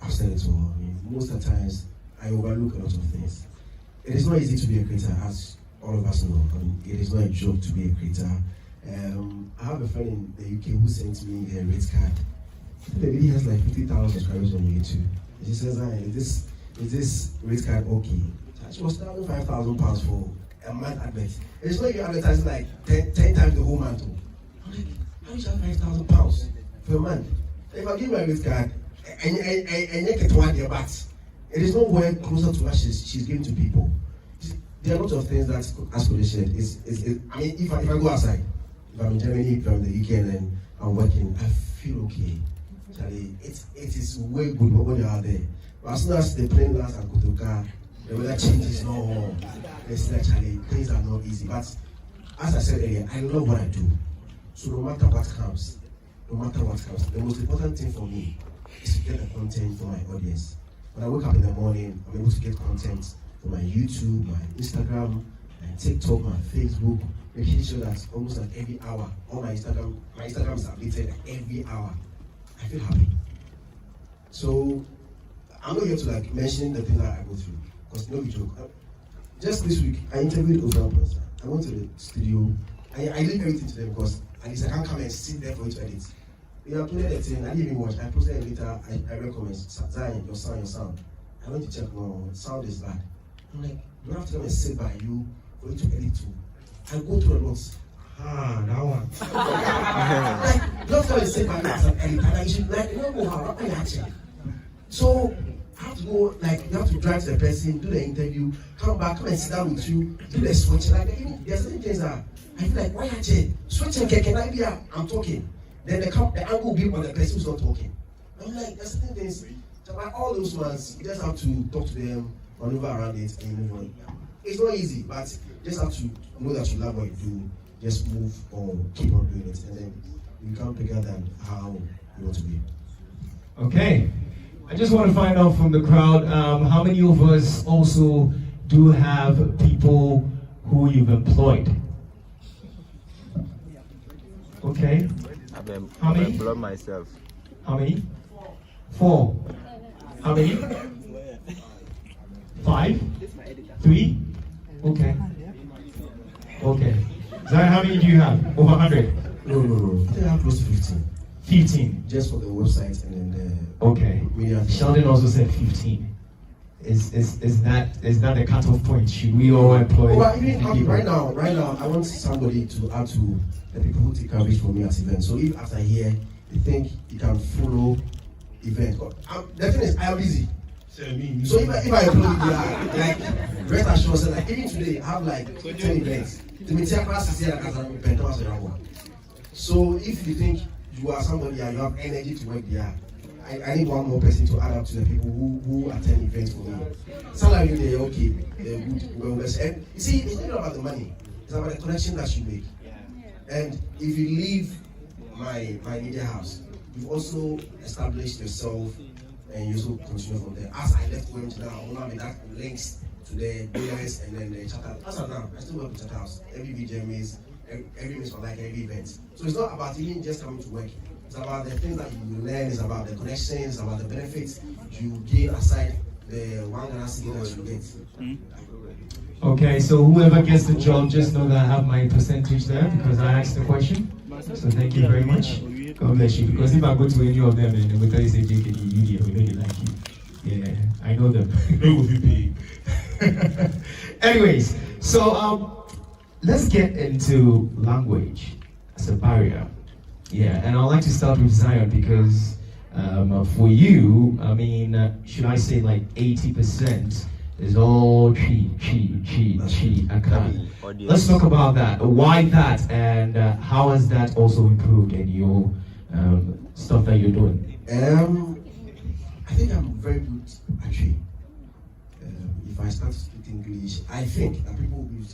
I've said it all. I mean, most of the times, I overlook a lot of things. It is not easy to be a creator, as all of us know. I mean, it is not a joke to be a creator. I have a friend in the UK who sent me a rate card. I think the lady has like 50,000 subscribers on YouTube. She says, is this rate card okay? She was charging £5,000 for a month advert. It's not you advertising like 10 times the whole month. I'm like, how do you charge £5,000 for a month? If I give my rate card and you get one year back, it is nowhere closer to what she's giving to people. There are lots of things that, as Kwadwo said, I mean, if I go outside, if I'm in Germany, if I'm in the UK, and then I'm working, I feel okay. Charlie, it is way good when you're out there. But as soon as the plane lands and go to the car, the weather changes. No, it's like, Charlie, things are not easy. But as I said earlier, I love what I do. So no matter what comes, the most important thing for me is to get the content for my audience. When I wake up in the morning, I'm able to get content for my YouTube, my Instagram, my TikTok, my Facebook, making sure that almost like every hour, all my Instagram is updated every hour. I feel happy. So I'm not here to like mention the things that I go through, because no joke. Just this week, I interviewed Oprah. I went to the studio. I did everything to them because at least I can't come and sit there for you to edit. They uploaded the thing, I didn't even watch. I posted it later, I recommend, Zion, your sound. I went to check, no, sound is bad. I'm like, do I have to come and sit by you for you to edit too? I go through a lot. That one. Like, don't come and sit by me as an editor. Like, you should, like, you don't know how I actually. So, I have to go, like, you have to drive to the person, do the interview, come back, come and sit down with you, do the switch. Like, there's certain things that I feel like, why actually? Switching, can I be, I'm talking. Then the angle will be on the person who's not talking. I'm like, there's certain things, so like all those ones, you just have to talk to them, maneuver around it, and move on. It's not easy, but you just have to know that you love what you do, just move on, keep on doing it, and then you become bigger than how you want to be. Okay, I just want to find out from the crowd, how many of us also do have people who you've employed? Okay. How many? I blood myself. How many? 4. How many? 5? 3? Okay. Okay. Zion, how many do you have? Over 100? No. I think I have close to 15. 15? Just for the website and then the okay. media. Sheldon also said 15. Is that the cutoff point? Should we all employ? Well, even right now, I want somebody to add to the people who take coverage for me at events. So if after here you think you can follow events, the thing is I am busy. So if I upload it, like rest assured, like even today I have like 10 events. So if you think you are somebody and you have energy to work there, I need one more person to add up to the people who attend events for me. Salary, they're okay, they're good, well, and you see, it's not about the money, it's about the connection that you make. And if you leave my media house, you've also established yourself and you also continue from there. As I left going to now, I mean, that links to the dealers and then the chatter. As of now, I still work with chatter house. Every VGMs, every miss for like every event. So it's not about even just coming to work. It's about the things that you learn, it's about the connections, about the benefits you gain aside the one Ghana city that you get. Okay, so whoever gets the job, just know that I have my percentage there because I asked the question. So thank you very much. God bless you. Because if I go to any of them and they will tell you say JKD, media, we really like you. Yeah, I know them. They will be paid. Anyways, so let's get into language as a barrier. Yeah, and I'd like to start with Zion because for you, I mean, should I say like 80% is all chi, akan. Let's talk about that. Why that, and how has that also improved in your stuff that you're doing? I think I'm very good actually. If I start to speak English, I think that people will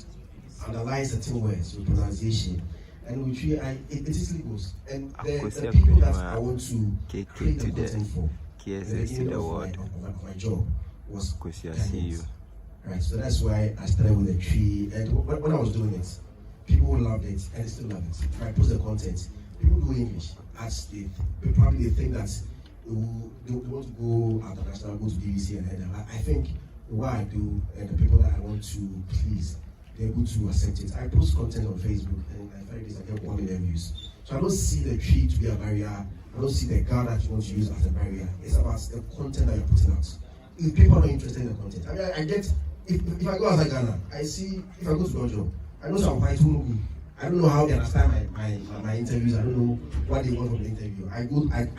underline certain words with pronunciation. And which it easily goes. And the people that I want to create the content for, the beginning of my job was Chinese. Right, so that's why I started with the tree. And when I was doing it, people loved it and they still love it. If I post the content, people do English as probably they think that they want to go international, go to BBC and I think what I do and the people that I want to please, they're able to accept it. I post content on Facebook and I find this, I get 1 million views. So I don't see the tree to be a barrier. I don't see the girl that you want to use as a barrier. It's about the content that you're putting out. If people are not interested in the content, I mean, I get, if I go outside Ghana, I see, if I go to Dojo, I know some fights who know me. I don't know how they understand my interviews. I don't know what they want from the interview. I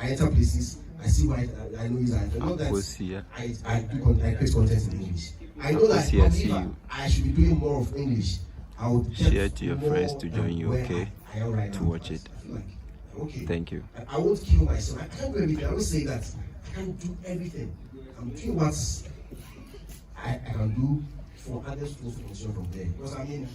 enter places, I see what I know is I know that I create content in English. I know that if I should be doing more of English, I would share to your friends to join you, okay? To watch it. Okay. Thank you. I won't kill myself. I can't do everything. I always say that I can't do everything. I'm doing what I can do for others to function from there. Because I mean,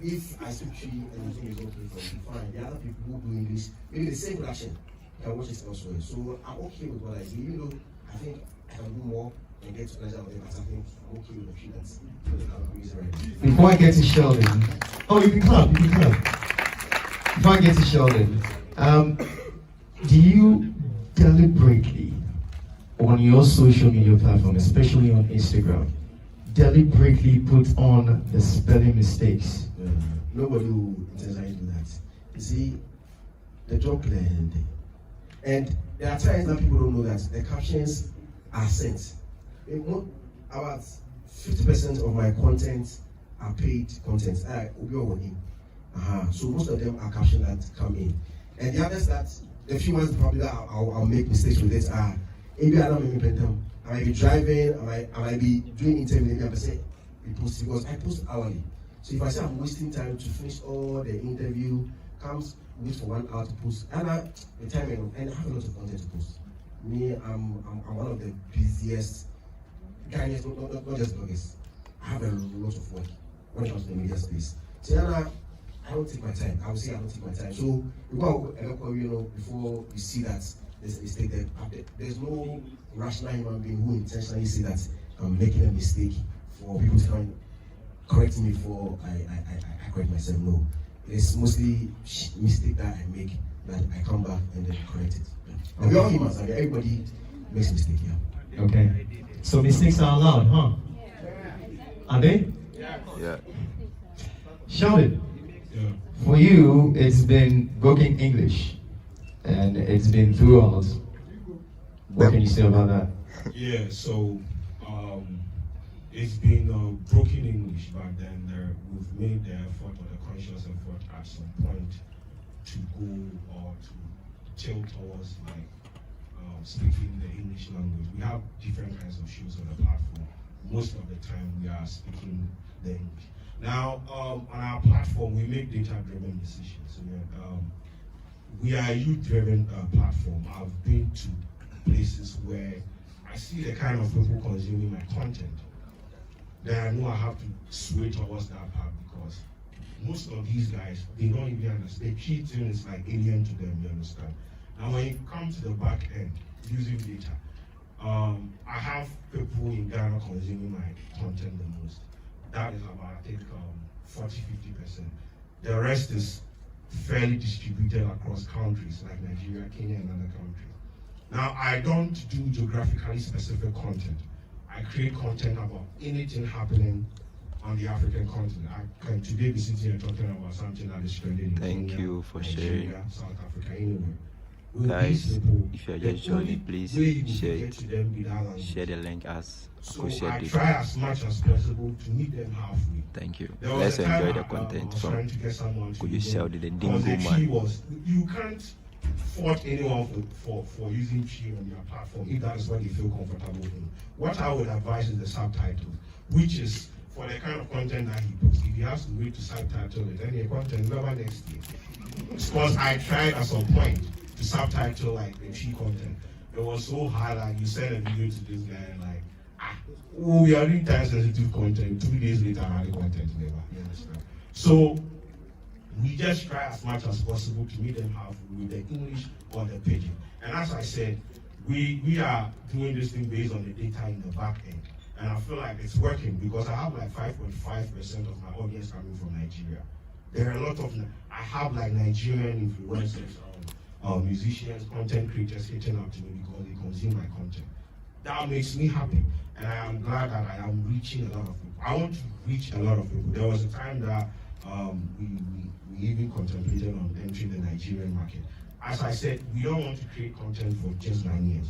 if I speak Tree and the thing is okay for me, fine. The other people who do English, maybe the same production, can watch it elsewhere. So I'm okay with what I do, even though I think I can do more and get to pleasure of it, but I think I'm okay with the Tree that's right. Before I get to Sheldon, oh, you can clap. Before I get to Sheldon, do you deliberately on your social media platform, especially on Instagram, deliberately put on the spelling mistakes? Nobody will intentionally do that. You see, the job clear and there are times that people don't know that the captions are sent. About 50% of my content are paid content. So most of them are captions that come in. And the others that, the few ones probably that I'll make mistakes with it are, maybe I don't make them. I might be driving, I might be doing interview, maybe I say, repost because I post hourly. So if I say I'm wasting time to finish all the interview, comes wait for 1 hour to post, and the time and I have a lot of content to post. Me, I'm one of the busiest guys, not just bloggers. I have a lot of work when it comes to the media space. So I don't take my time. I would say I don't take my time. So before you see that there's a mistake there, there's no rational human being who intentionally say that I'm making a mistake for people to come and correct me before I correct myself. No. It's mostly mistake that I make that I come back and then correct it. And we're all humans, and everybody makes mistake here. Okay. So mistakes are allowed, huh? Are they? Yeah. Sheldon, for you, it's been broken English, and it's been throughout. What can you say about that? Yeah, so it's been broken English, but then we've made the effort or the conscious effort at some point to go or to tilt towards like speaking the English language. We have different kinds of shows on the platform. Most of the time we are speaking the English. Now, on our platform, we make data-driven decisions. We are a youth-driven platform. I've been to places where I see the kind of people consuming my content. Then I know I have to sway towards that part because most of these guys, they don't even understand. Cheating is like alien to them, you understand? Now, when you come to the back end, using data, I have people in Ghana consuming my content the most. That is about, I think, 40-50%. The rest is fairly distributed across countries like Nigeria, Kenya, and other countries. Now, I don't do geographically specific content. I create content about anything happening on the African continent. I can today be sitting here talking about something that is trending in Thank Kenya, you for Nigeria, sharing. South Africa, anywhere. With Guys, these people, if you are the just joining, only please way you share get it. to them with that language. Share the link as So Akosia I did. try as much as possible to meet them halfway. Thank you. There was Let's a time enjoy the I content was from trying to get someone to Kwadwo Sheldon, the because Dingo the tree Man. was, you can't fault anyone for using tree on their platform if that is what they feel comfortable in. What I would advise is the subtitle, which is for the kind of content that he posts. If he has to wait to subtitle it, then the content never next year. Because I tried at some point to subtitle like the tree content. It was so hard, like you send a video to this guy and like, we are doing time sensitive content. 2 days later, I had the content never. You understand? So we just try as much as possible to meet them halfway with the English or the pidgin. And as I said, we are doing this thing based on the data in the back end. And I feel like it's working because I have like 5.5% of my audience coming from Nigeria. There are a lot of, I have like Nigerian influencers, musicians, content creators reaching out to me because they consume my content. That makes me happy, and I am glad that I am reaching a lot of people. I want to reach a lot of people. There was a time that we even contemplated on entering the Nigerian market. As I said, we don't want to create content for just 9 years.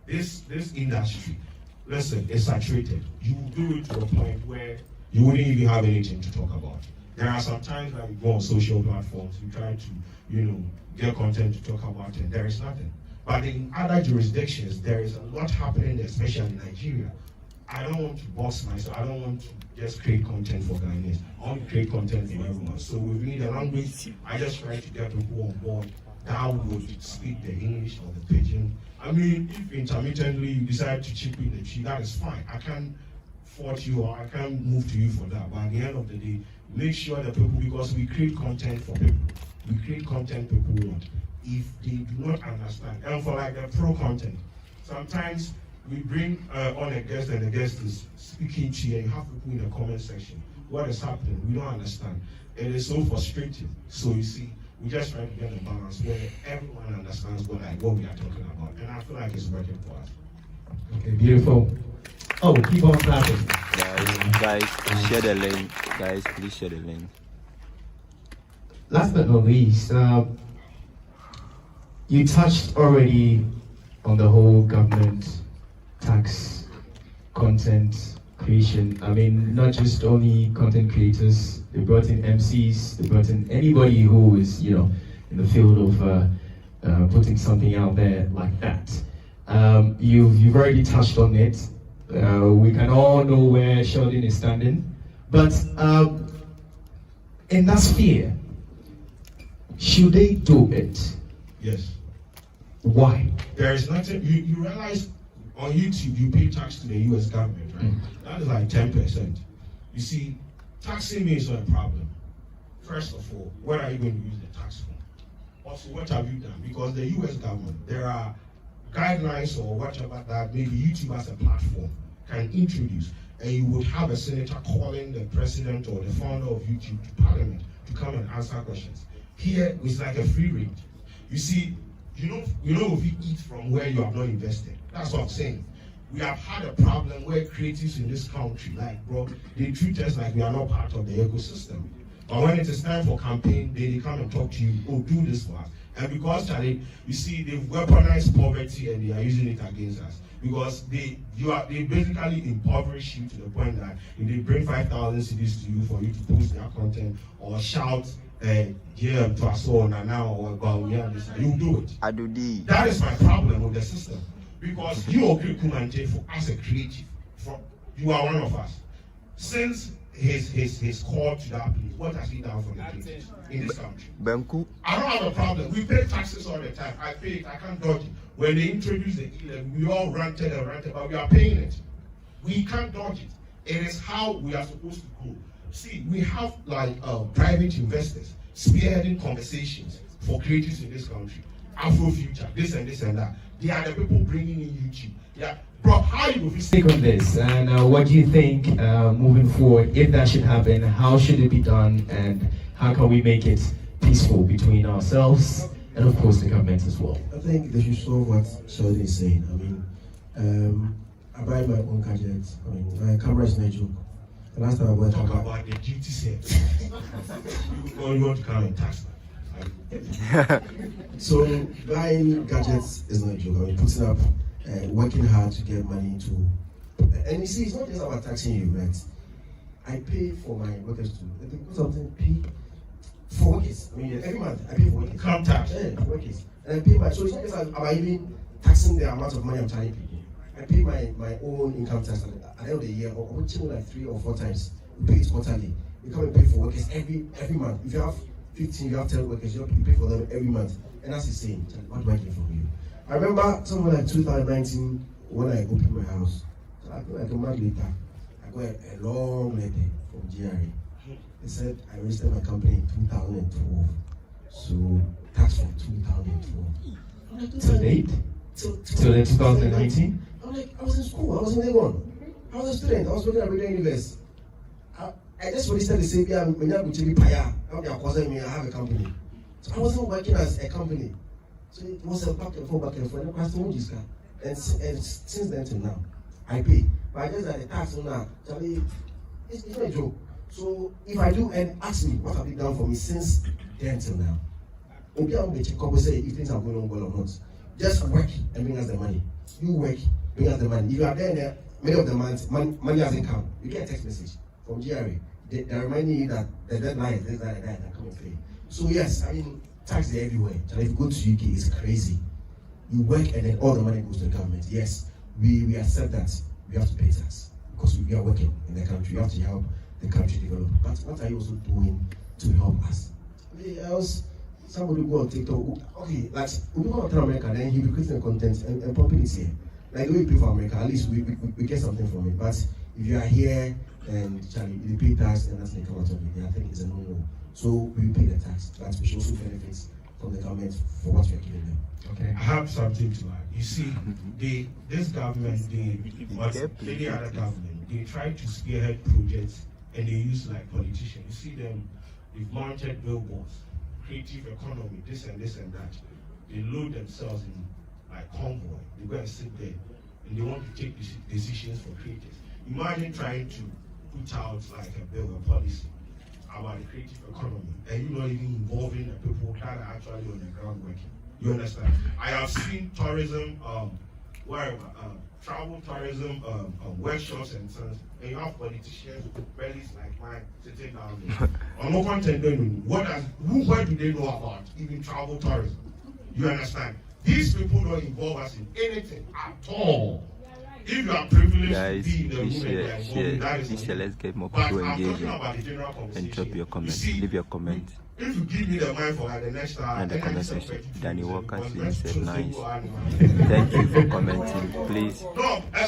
This industry, listen, is saturated. You will do it to a point where you wouldn't even have anything to talk about. There are some times that we go on social platforms, we try to, get content to talk about, and there is nothing. But in other jurisdictions, there is a lot happening there, especially in Nigeria. I don't want to boss myself. I don't want to just create content for Ghanaians. I want to create content for everyone. So we need a language. I just try to get people on board that would speak the English or the Pidgin. I mean, if intermittently you decide to chip in the tree, that is fine. I can't fault you or I can't move to you for that. But at the end of the day, make sure that people, because we create content for people. We create content people want. If they do not understand, and for like the pro content, sometimes we bring on a guest and the guest is speaking to you and you have people in the comment section. What is happening? We don't understand. It is so frustrating. So you see, we just try to get a balance where everyone understands what we are talking about. And I feel like it's working for us. Okay, beautiful. Oh, keep on clapping. Guys, share the link. Guys, please share the link. Last but not least, you touched already on the whole government tax content creation. I mean, not just only content creators, they brought in MCs, they brought in anybody who is, in the field of putting something out there like that. You've already touched on it. We can all know where Sheldon is standing, but in that sphere, should they do it? Yes. Why? There is nothing, you realize on YouTube you pay tax to the US government, right? That is like 10%. You see, taxing me is not a problem. First of all, what are you going to use the tax for? Also, what have you done? Because the US government, there are guidelines or whatever that maybe YouTube as a platform can introduce, and you would have a senator calling the president or the founder of YouTube to Parliament to come and answer questions. Here, it's like a free range. You see, if you eat from where you have not invested. That's what I'm saying. We have had a problem where creatives in this country, they treat us like we are not part of the ecosystem. But when it is time for campaign, they come and talk to you, do this for us. And because, Charlie, you see, they've weaponized poverty and they are using it against us. Because they basically impoverish you to the point that if they bring 5,000 CDs to you for you to post their content or shout, to us all now or about you do it. I do the. That is my problem with the system. Because you agree for as a creative. You are one of us. Since his call to that place, what has he done for the creatives in this country? Banku. I don't have a problem. We pay taxes all the time. I pay it, I can't dodge it. When they introduced the E-level, we all ranted, but we are paying it. We can't dodge it. It is how we are supposed to grow. See, we have private investors spearheading conversations for creatives in this country. Afrofuture, this and that. They are the people bringing in YouTube. Yeah, bro, how you will speak on this, and what do you think moving forward, if that should happen, how should it be done, and how can we make it peaceful between ourselves and of course the government as well? I think they should solve what Sheldon is saying. I mean, I buy my own gadgets. I mean, my camera is no joke. The last time I went talk about the duty set. You want to come and tax that. So buying gadgets is not a joke. I mean, putting up, working hard to get money to, and you see, it's not just about taxing you, right? I pay for my workers too. I think something pay for workers. I mean, every month I pay for workers. Come tax. Yeah, for workers, and I pay my. So it's not just about even taxing the amount of money I'm charging people. I pay my own income tax at the end of the year, or like 3 or 4 times. We pay it quarterly. You come and pay for workers every month. If you have 15, you have 10 workers, you pay for them every month. And that's the same. What do I get from you? I remember somewhere like 2019 when I opened my house. So I feel like a month later, I got a long letter from GRA. They said I registered my company in 2012. So tax from 2012. To date? Till 2019? I'm like, I was in school, I was in day one. I was a student, I was working at Radio University. I just registered to say, yeah, when you're going to be paya, I have a company. So I wasn't working as a company. So it was a back and forth, and since then till now, I pay. But I just had a tax on that. It's not a joke. So if I do and ask me what have you done for me since then till now, maybe I'll make a couple say if things are going on well or not. Just work and bring us the money. You work, bring us the money. If you are there in the middle of the month, money hasn't come. You get a text message from GRA. They're reminding you that the deadline is this, that, come and pay. So yes, I mean, tax is everywhere. And if you go to UK, it's crazy. You work and then all the money goes to the government. Yes, we accept that. We have to pay tax because we are working in the country. We have to help the country develop. But what are you also doing to help us? Somebody go on TikTok. Okay, like we go to America, then he'll be creating content and pumping it here. Like the way we pay for America, at least we get something from it. But if you are here and Charlie, you pay tax and that's the come out of it, I think it's a no-no. So we pay the tax, but we should also benefit from the government for what we are giving them. Okay, I have something to add. You see, this government, any other government, they try to spearhead projects and they use like politicians. You see them, they've mounted billboards, creative economy, this and that. They load themselves in like convoy. They go and sit there and they want to take decisions for creators. Imagine trying to put out like a bill, a policy about the creative economy, and you're not even involving the people that are actually on the ground working. You understand? I have seen tourism, travel tourism workshops and things, and you have politicians with bellies like mine sitting down there. On no content, what do they know about even travel tourism? You understand? These people don't involve us in anything at all. If you are privileged to be in the room, that is let's get more people engaged and drop your comment. Leave your comment. If you give me the mind for the next time, and the comment section. Danny Walker said nice. Thank you for commenting. Please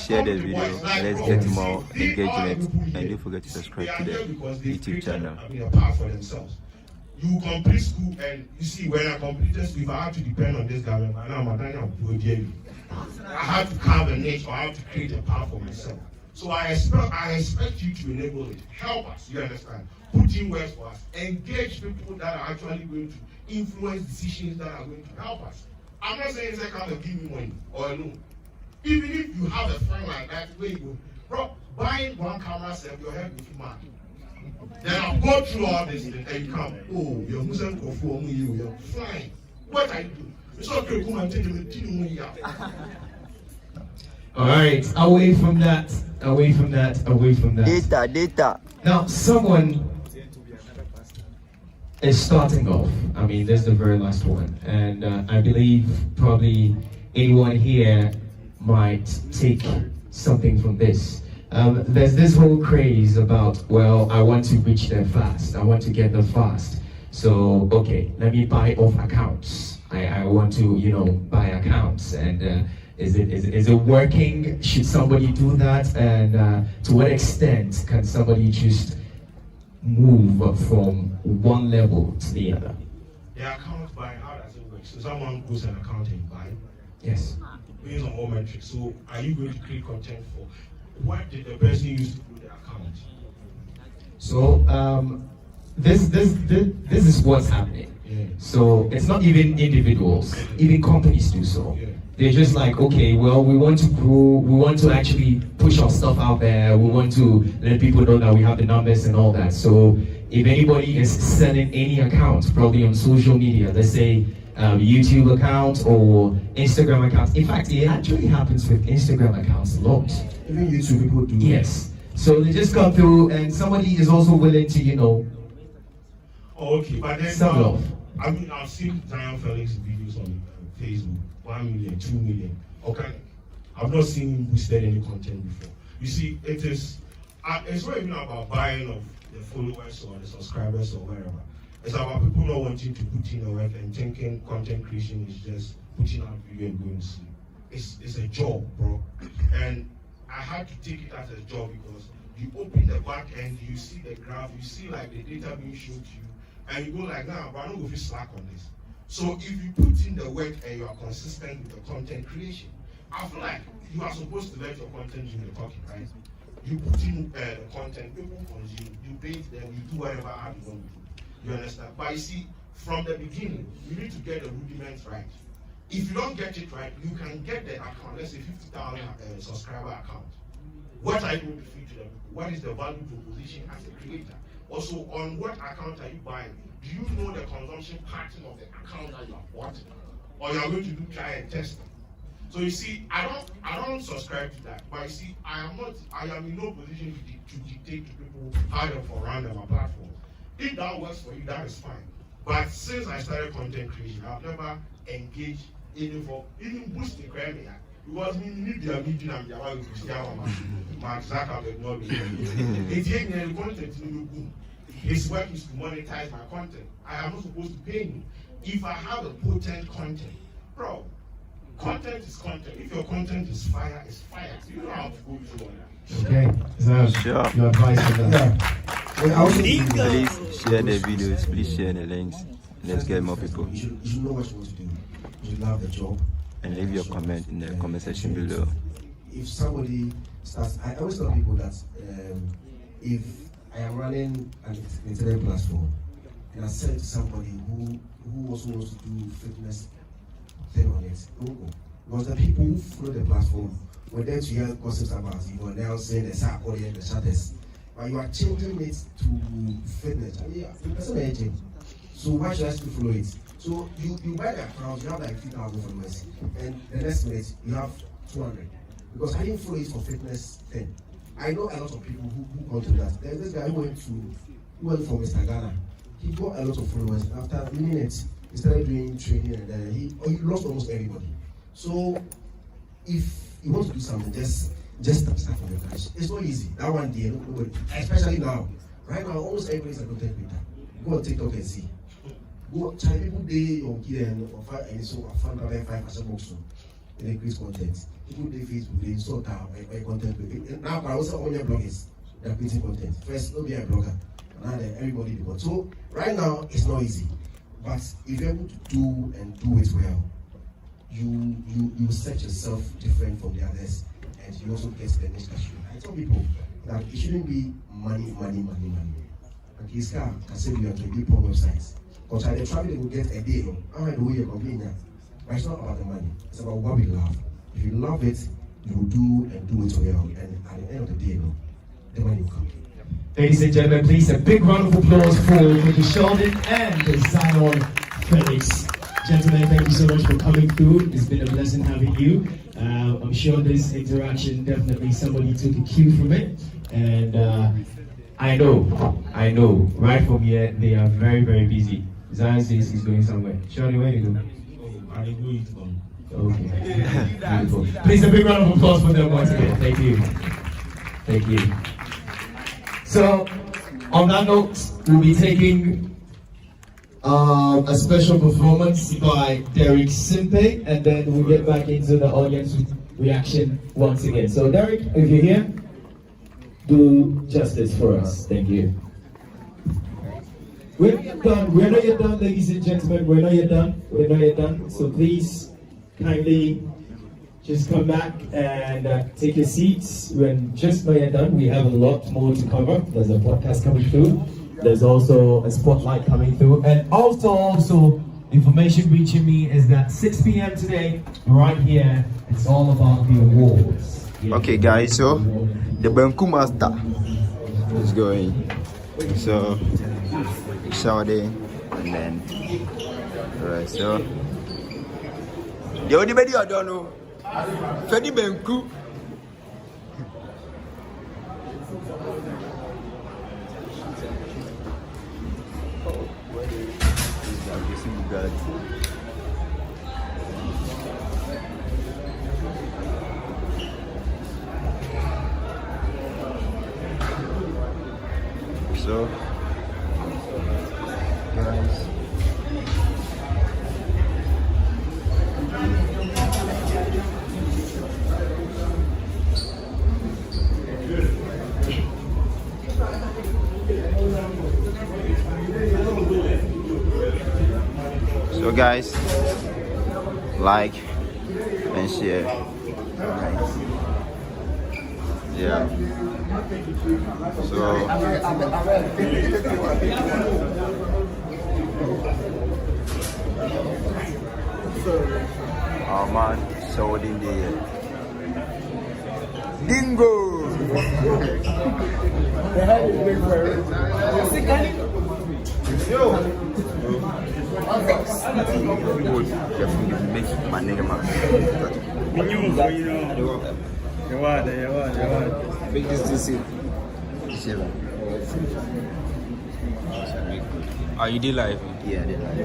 share the video. Let's get more engagement. And don't forget to subscribe to the YouTube channel. You complete school, and you see, when I completed school, if I had to depend on this government, I had to carve a niche, or I had to create a path for myself. So I expect you to enable it. Help us, you understand? Put in words for us. Engage people that are actually going to influence decisions that are going to help us. I'm not saying it's come and give me money or a loan. Even if you have a friend like that, where you go, bro, buying one camera set, your head will be mad. Then I'll go through all this thing and you come, oh, you're Muslim for you're flying. What are you doing? It's okay, come and take the All right, away from that. Data. Now, someone is starting off. I mean, this is the very last one. And I believe probably anyone here might take something from this. There's this whole craze about, well, I want to reach them fast. I want to get them fast. So, okay, let me buy off accounts. I want to, buy accounts. And is it working? Should somebody do that? And to what extent can somebody just move from one level to the other? The account buying, how does it work? So someone goes an account and buy. Yes. Based on all metrics. So are you going to create content for? What did the person use to do the account? So this is what's happening. Yeah. So it's not even individuals, even companies do so. Yeah. They're just like, okay, well, we want to grow, we want to actually push our stuff out there, we want to let people know that we have the numbers and all that. So if anybody is selling any account, probably on social media, let's say YouTube account or Instagram account. In fact, it actually happens with Instagram accounts a lot. Even YouTube people do. Yes. So they just come through and somebody is also willing to, Oh, okay, but then sell off. I mean, I've seen Felix videos on Facebook, 1 million, 2 million. Okay, I've not seen him boosted any content before. You see, it's not even about buying of the followers or the subscribers or wherever. It's about people not wanting to put in the work and thinking content creation is just putting out video and going to sleep. It's a job, bro. And I had to take it as a job because you open the back end, you see the graph, you see like the data being shown to you, and you go like, nah, but I don't go for slack on this. So if you put in the work and you are consistent with the content creation, I feel like you are supposed to let your content do the talking, right? You put in the content, people consume, you paint them, you do whatever art you want to do. You understand? But you see, from the beginning, you need to get the rudiments right. If you don't get it right, you can get the account, let's say 50,000 subscriber account. What are you going to feed to them? What is the value proposition as a creator? Also, on what account are you buying? Do you know the consumption pattern of the account that you have bought? Or you are going to do try and test them? So you see, I don't subscribe to that. But you see, I am in no position to dictate to people how to run on my platform. If that works for you, that is fine. But since I started content creation, I've never engaged even boosting Grammy. Because me need the meeting and the one who Mark Zuckerberg not be it's the content in the boom. His work is to monetize my content. I am not supposed to pay him. If I have a potent content, bro, content is content. If your content is fire, it's fire. You don't have to go through all that. Okay, so Sure. your advice on that? Please share the videos, please share the links. Let's get more people. You should know what you want to do. You should love the job. And leave your comment in the comment section below. If somebody starts, I always tell people that if I am running an internet platform and I send it to somebody who also wants to do fitness thing on it, don't go. Because the people who follow the platform were there to hear gossips about you, or now saying the SAP or the shatters. But you are changing it to fitness. I mean, that's not anything. So why should I still follow it? So you buy the account, you have like 3,000 followers, and the next minute you have 200. Because I didn't follow it for fitness thing. I know a lot of people who go to that. There's this guy who went from Mr. Ghana. He got a lot of followers. After minutes, he started doing training, and he lost almost everybody. So if you want to do something, just start from your cash. It's not easy. That one day, nobody, especially now. Right now, almost everybody's a content creator. Go on TikTok and see. Go try people day or get and so I found out 5% also. And increase content. People day Facebook, they sort out content. Now, I also on your bloggers, they're creating content. First, don't be a blogger. Now everybody do it. So right now, it's not easy. But if you're able to do it well, you set yourself different from the others, and you also get the next issue. I tell people that it shouldn't be money. Like this car can save you at a big porn websites. Because I travel, they will get a deal. I don't know who you're complaining. But it's not about the money. It's about what we love. If you love it, you will do it well. And at the end of the day, the money will come. Ladies and gentlemen, please a big round of applause for Kwadwo Sheldon and Zion Felix. Gentlemen, thank you so much for coming through. It's been a blessing having you. I'm sure this interaction, definitely somebody took a cue from it. And I know, right from here, they are very, very busy. Zion says he's going somewhere. Shirley, where you go? Okay. Beautiful. Please a big round of applause for them once again. Thank you. Thank you. So, on that note, we'll be taking a special performance by Derek Simpe, and then we'll get back into the audience reaction once again. So, Derek, if you're here, do justice for us. Thank you. We're not yet done. We're not yet done, ladies and gentlemen. We're not yet done. We're not yet done. So please, kindly just come back and take your seats. We're just not yet done. We have a lot more to cover. There's a podcast coming through. There's also a spotlight coming through. And also, information reaching me is that 6 p.m. today, right here, it's all about the awards. Yeah. Okay, guys, so the Banku Master is going. So, shower and then, alright, so. The only video I don't know. Fedi Banku. So, guys. So guys, like and share. Yeah. So our man sold in the Dingo. Definitely make my nigga man. Big this is Are you did live? Yeah, I did live.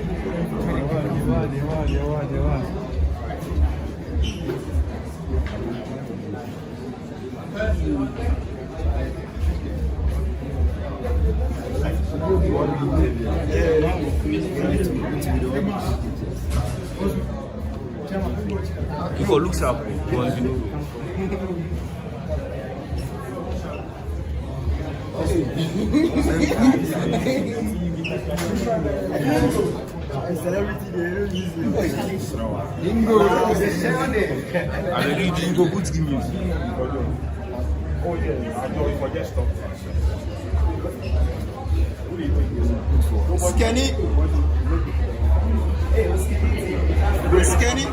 You go look up. Dingo put the music. Oh yeah, I know if I just stop. Skinny. Skinny.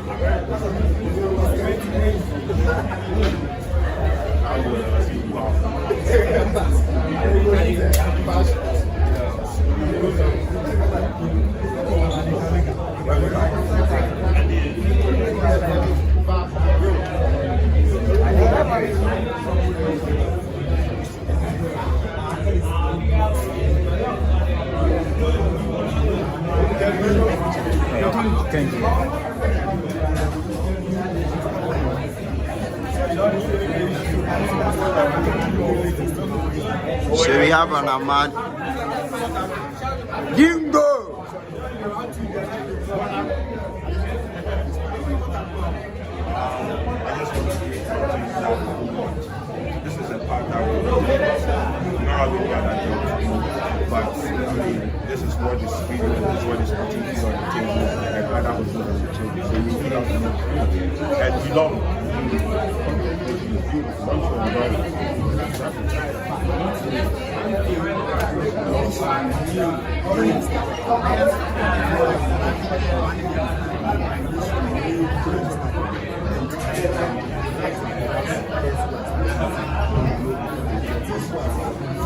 Thank you. So we have an man Dingo. This is a part that we not really but this is what is feeding, this is what is putting food on the table, and other food on the table. So we do that, and we love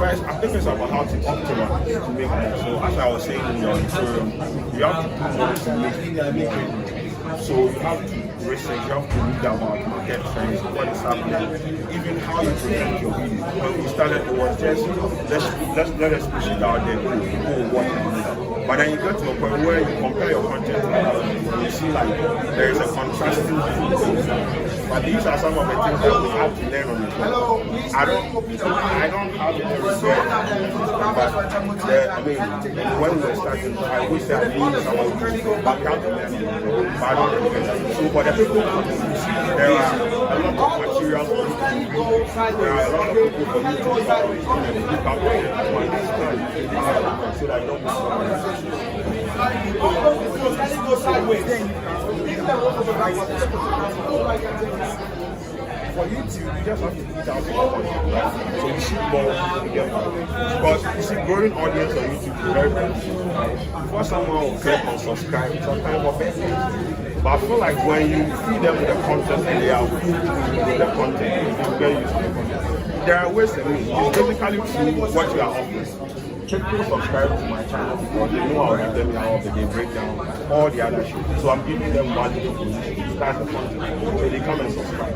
First, I think it's about how to optimize to make money. So as I was saying in your intro, you have to do money to make it. So you have to research, you have to read about market trends, what is happening, even how you present your video. When we started, it was just let us push it out there, people watch. But then you get to a point where you compare your content to others, you see like there is a contrasting view. But these are some of the things that we have to learn on the show. I don't have any regret, but I mean, when we were starting, I wish that I knew someone to go back out to learn on the show, but I don't regret that. So for the people, there are a lot of materials for you to read. There are a lot of people for you to look out for so that you don't miss out. For YouTube, you just have to put out more content, right? So you shoot more to get more. Because you see, growing audience on YouTube is very beneficial. Before someone will click on subscribe, sometimes what but I feel like when you feed them with the content and they are with the content, they get used to the content. There are ways to mean. It's basically through what you are offering. People subscribe to my channel because they know I'll give them how they break down all the other shit. So I'm giving them valuable information. That's the content. So they come and subscribe.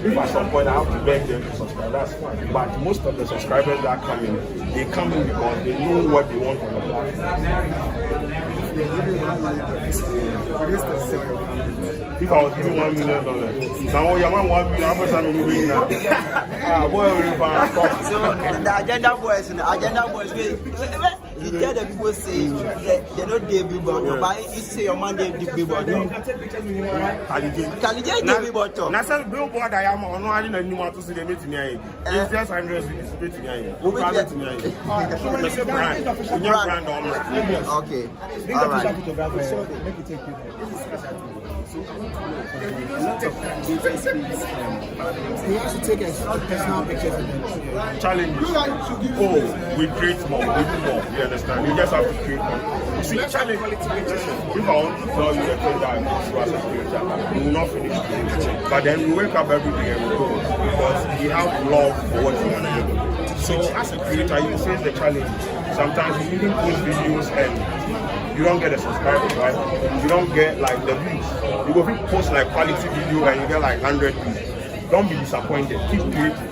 If at some point I have to beg them to subscribe, that's fine. But most of the subscribers that come in, they come in because they know what they want from the platform. If I was giving $1 million, now your man $1 million, how much am I doing now? So the agenda boys, you tell the people say that they're not David Bottom, but you say your man David Bottom. Kalije David Bottom. Now, some billboard I am on one and you want to see them meeting me. It's just 100 to me. It's a brand. Okay. All right. So I want to know a lot of creators we have to take a personal pictures of them. Challenges. Oh, we create more, we do more. You understand? You just have to create more. You see, challenge. If I want to tell you the thing that I do as a creator, we will not finish creating. But then we wake up every day and we go because we have love for what we want to do. So as a creator, you face the challenge. Sometimes you even post videos and you don't get the subscribers, right? You don't get like the views. You go post like quality video and you get like 100 views. Don't be disappointed. Keep creating.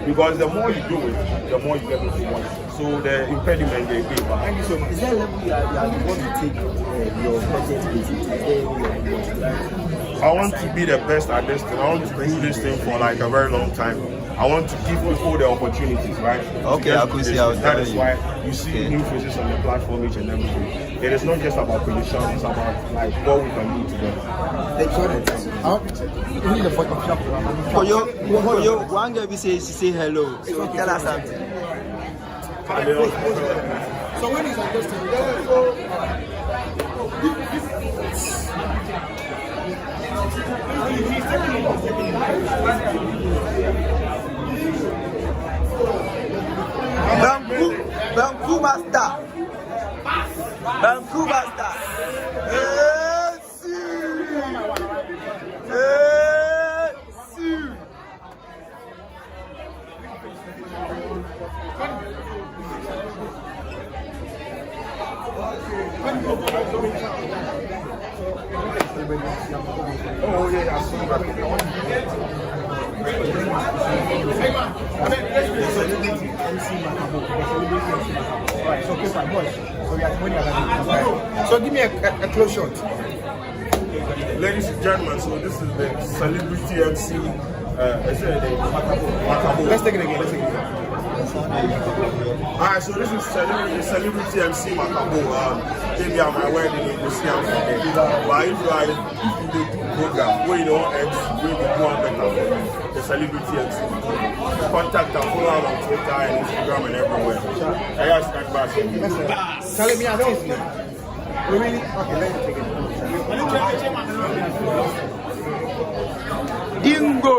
Because the more you do it, the more you get what you want. So the impediment they give. Thank you so much. Is there a level you want to take your project with? I want to be the best at this thing. I want to do this thing for like a very long time. I want to give people the opportunities, right? Okay, I could see how that is why you see new faces on the platform each and every day. It is not just about creation, it's about like what we can do together. For you, one girl say hello. So tell us something. So when is our guest? Banku Master. Banku Master. Oh yeah, I see So give me a close shot. Ladies and gentlemen, so this is the celebrity MC. Let's take it again. Alright, so this is celebrity MC Makabo. Maybe at my wedding, you see I'm from there. But if you do program, where you don't MC, where you do one better, the celebrity MC. Contact and follow out on Twitter and Instagram and everywhere. I ask that back. Tell me, I know his name. Really? Okay, let's take it. Dingo.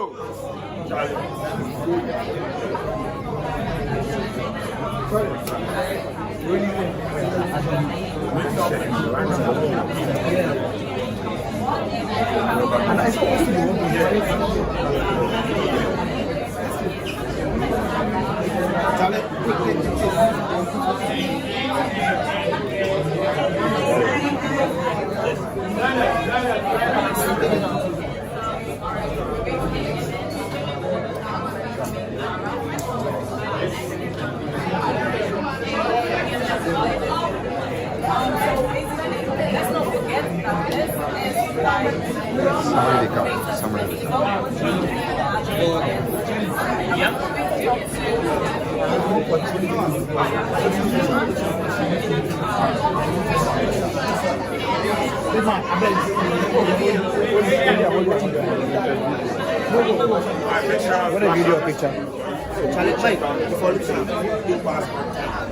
What a video picture.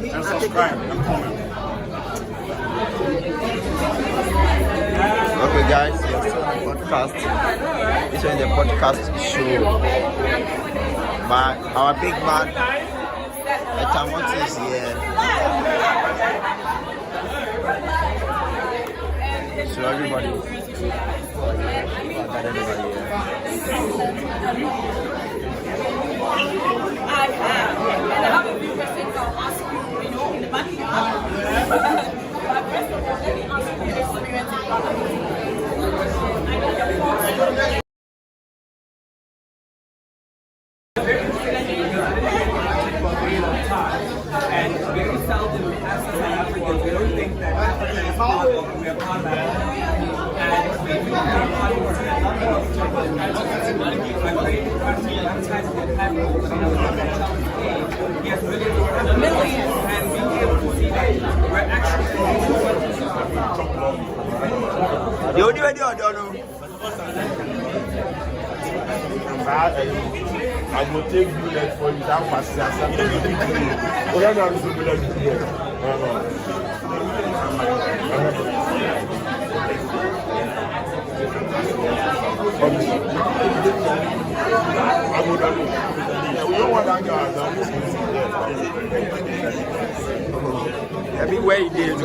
And subscribe and comment. Okay, guys, podcast. This is the podcast show. Our big man, Etamoti, is here. So everybody, I have a few questions I'll ask you, in the back of your mind. But first of all, let me ask you your experience in Ghana. I know your and very seldom as South Africans, we don't think that Africa is hard, but we are hard and we think that hard work and a lot of yes, millions, and being able to see that we're actually I will take bullet for you. That was where he did.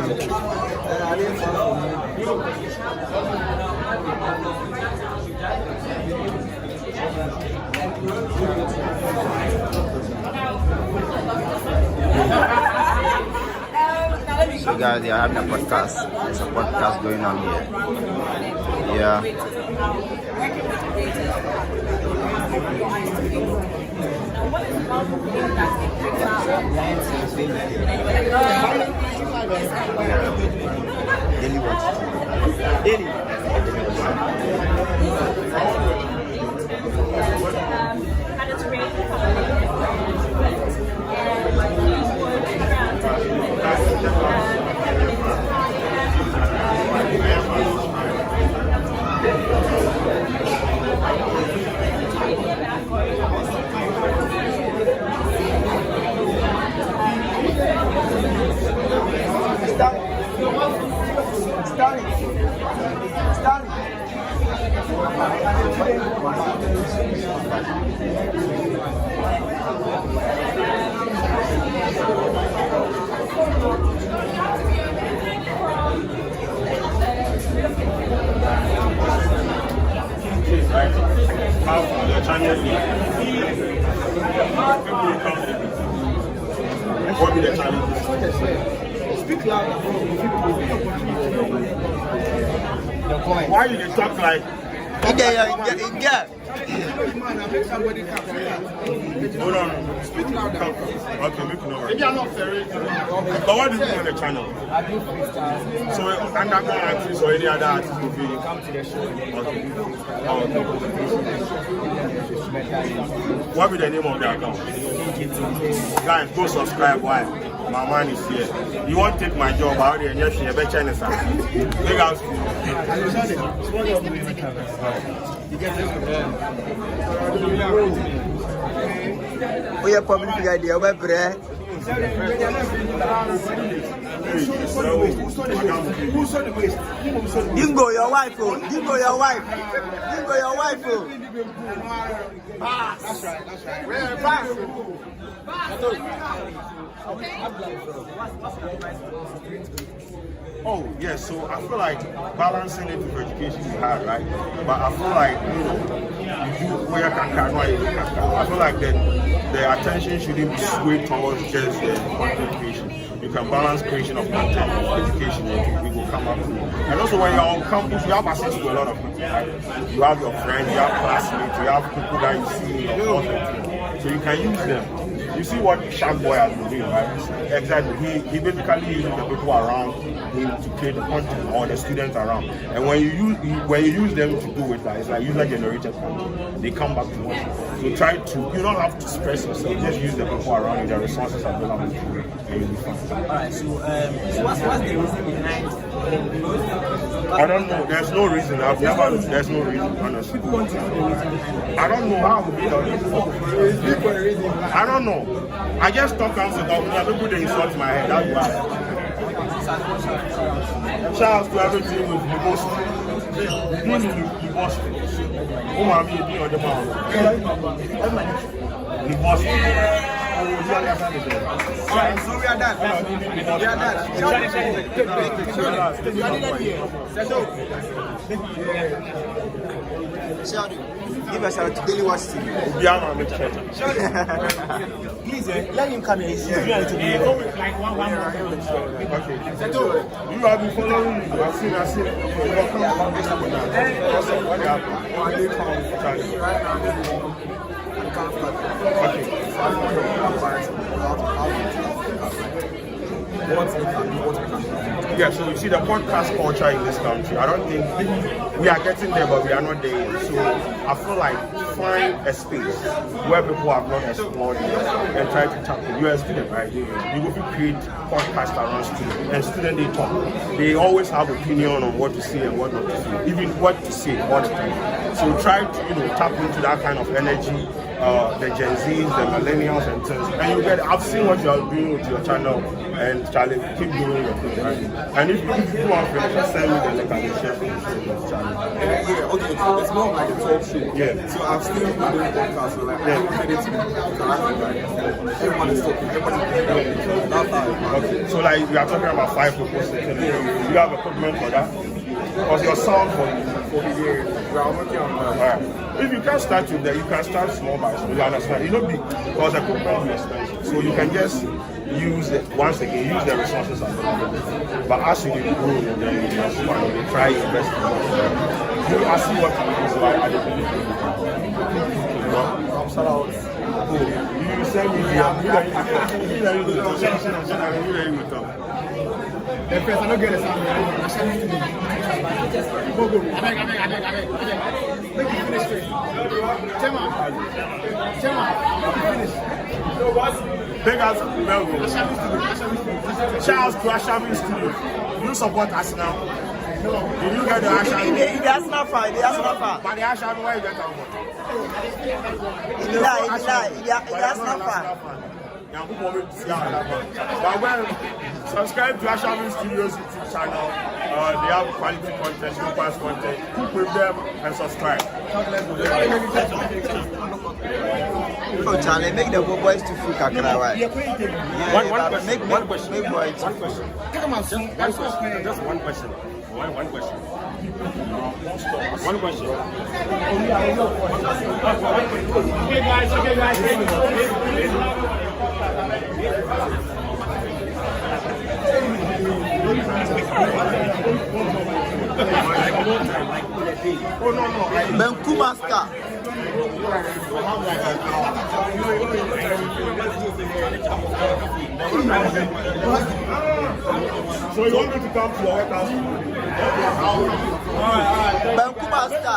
So guys, they are having a podcast. There's a podcast going on here. Yeah. Daily watch. Daily. What be the challenge? Speak louder. Why you talk like? Yeah. Hold on. Speak louder. Okay, make no worry. But what do you do on the channel? I do freestyle. So underground artists or any other artists will be Come to the show. okay. What be the name of the account? Guys, go subscribe. Why? My man is here. You won't take my job out there and just see a better channel. Big house. Oh yeah, public idea. Where bread? Dingo, your wife, oh. Dingo, your wife. Dingo, your wife, oh. That's right. Where pass? Oh, yes, so I feel like balancing it with education is hard, right? But I feel like, you do where you can, I feel like the attention shouldn't be swayed towards just education. You can balance creation of content with education, and it will come up. And also when you're on campus, you have access to a lot of people, right? You have your friends, you have classmates, you have people that you see in your content, so you can use them. You see what Shark Boy has been doing, right? Exactly. He basically uses the people around him to create the content, or the students around. And when you use them to do it, it's like user generated content. They come back to you. So try to, you don't have to stress yourself. Just use the people around you, the resources available to you, and you'll be fine. Alright, so what's the reason behind? I don't know. There's no reason. There's no reason, honestly. I don't know how to be honest. I don't know. I just talk out about people they insult my head. That's why. Shout out to everything with the most. The boss. Oh, I'm here on the mouth. The boss. So we are done. Sheldon, give us our daily watch TV. Please, let him come here. He's like one. Okay. You have been following me. I've seen. Yeah, so you see the podcast culture in this country, I don't think we are getting there, but we are not there yet. So I feel like find a space where people have not explored it and try to tap it. You're a student, right? You will create podcasts around students, and students they talk. They always have opinion on what to say and what not to say, even what to say, what to do. So try to tap into that kind of energy the Gen Zs, the millennials, and things. And you get, I've seen what you are doing with your channel, and Charlie, keep doing your thing, right? And if you want to finish, send me the link and share for the channel. Yeah, okay, it's more like a talk show. Yeah. So I've still been doing podcasts, so like, I wanted it to be interactive, right? Everyone is talking, everyone is talking. That's how okay. So like, we are talking about 5 people sitting. Do you have equipment for that? Because your sound for the year, we are working on that. Alright. If you can start with that, you can start small by small. You understand? You know, because equipment is expensive. So you can just use it once again, use the resources available. But as you grow, then you must try your best to do. I see what you do, so I don't believe you. Shout out. You send me the First, I don't get a sound. Go. I beg. Make it finish straight. Chema, finish. Big as Melville. Charles to Ashamin Studio. You support us now. Did you get the Ashamin? The Arsenal fan. But the Ashamin, where you get that one? But when subscribe to Ashamin Studios YouTube channel, they have quality content, good past content. Cook with them and subscribe. Oh, Charlie, make the boys to food kakra, right? One question. Make one question. Make boys. One question. Just one question. One question. One question. Okay, guys. Benkumaska. So you want me to come to your workhouse? Benkumaska.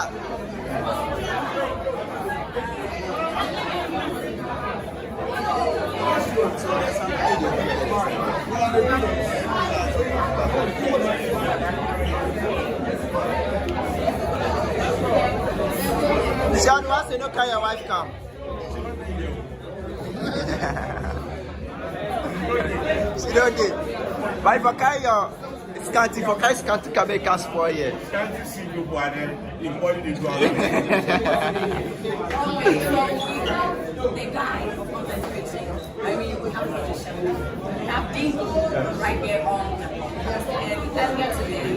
Sean, what's the no car your wife come? She don't did. But if I carry your scanty for carry scanty can make us for you. Can't you see people and then the body they go The guy of content creating, I mean, we have Kwadwo Sheldon, we have Dingo right there on the podcast, and earlier today,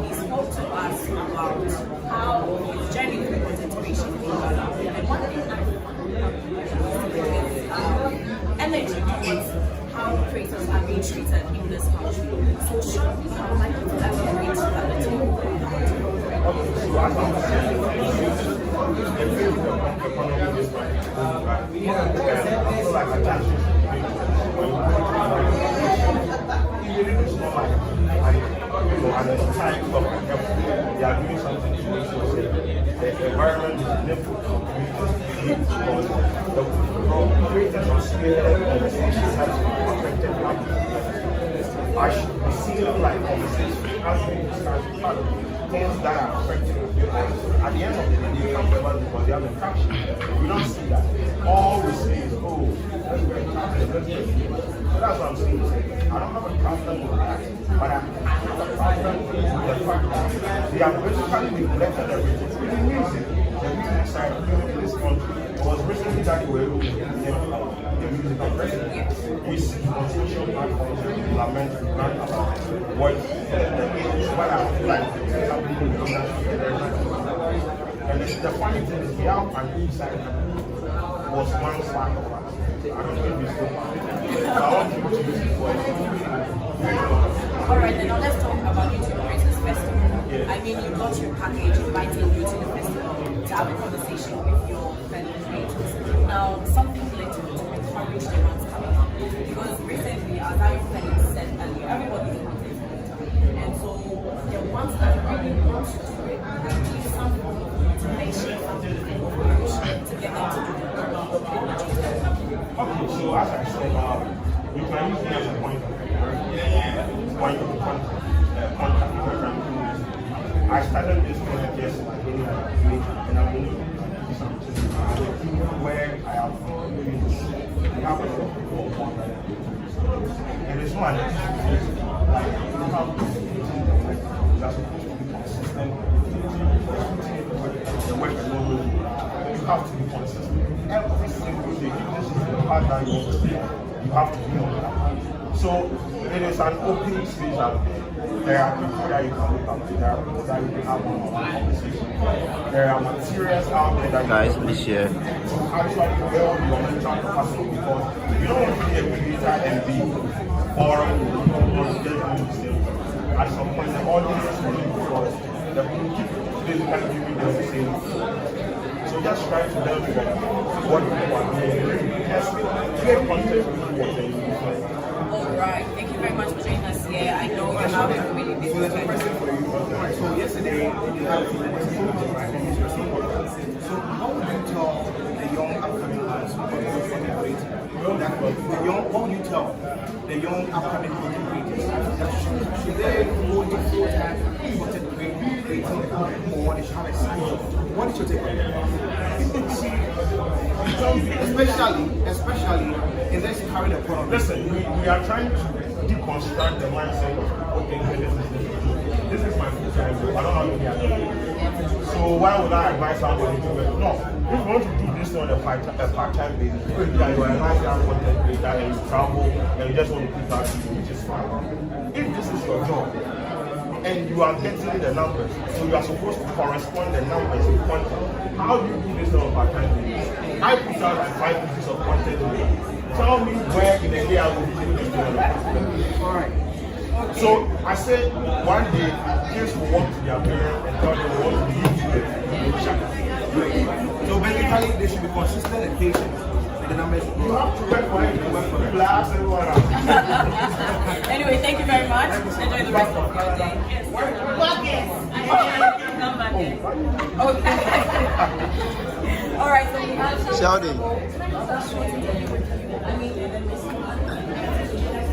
he spoke to us about how his journey through content creation came about, and one thing I found energy towards how creators are being treated in this country. So, Sean, I would like you to elaborate a little bit. The environment is difficult for because the creators are scared of the issues that affected black people. I should be seeing like conversations as we discuss things that are affecting you. At the end of the day, they come to us because they have a traction. We don't see that. All we see is, oh, let's go and travel, let's go. So that's what I'm saying. I don't have a problem with that, but I have a problem with the fact that they have basically neglected everything. The music side of this country, it was recently that we were looking at the musical president. We see on social platforms lament about what the issues that are like happening in the industry. And the funny thing is, the out and inside was one side of us. I don't think we still have it. I want people to use it for it. Alright, then now let's talk about YouTube Creators Festival. Yeah. I mean, you got your package inviting you to the festival to have a conversation with your fellow creators. Now, something little to encourage the ones coming up. Because recently, as Felix said earlier, everybody's a content creator. And so, the ones that really want to do it, give some form of motivation, something to encourage to get them to do it. Okay, so as I said, you can use me as a point of contact. I started this project yesterday and I'm going to do something. where I have and it's one like you have that's supposed to be consistent. The work alone, you have to be consistent. Every single day, this is the part that you have to be on that. So it is an open space that there are people that you can look up to, there are people that you can have one-on-one conversation. There are materials out there that guys, please share. Actually build your mental capacity because you don't want to be a creator and be boring or just doing the same. At some point, the audience will leave because the people basically giving them the same. So just try to learn what people are doing. Just create content with what they use. Alright, thank you very much for joining us here. I know you have a really busy schedule. So yesterday, you had a few right? So how would you tell the young upcoming artists what would you tell the young upcoming content creators that should they go into full-time content creating or they should have a side job? What is your take on that? Especially in this current economy. Listen, we are trying to deconstruct the mindset of people thinking this is my full-time job. I don't know how to do it. So why would I advise somebody to do it? No. If you want to do this on a part-time basis, you are a nice young content creator and you travel and you just want to put that to you, which is fine. If this is your job and you are getting the numbers, so you are supposed to correspond the numbers with content. How do you do this on a part-time basis? I put out like 5 pieces of content a week. Tell me where in the day I will be doing this. Alright. So I said one day kids will walk to their parents and tell them they want to be YouTubers. So basically they should be consistent and patient. And the numbers you have to work for it. Blast everyone out. Anyway, thank you very much. Enjoy the rest of your day. Okay. Alright, so we have Sheldon.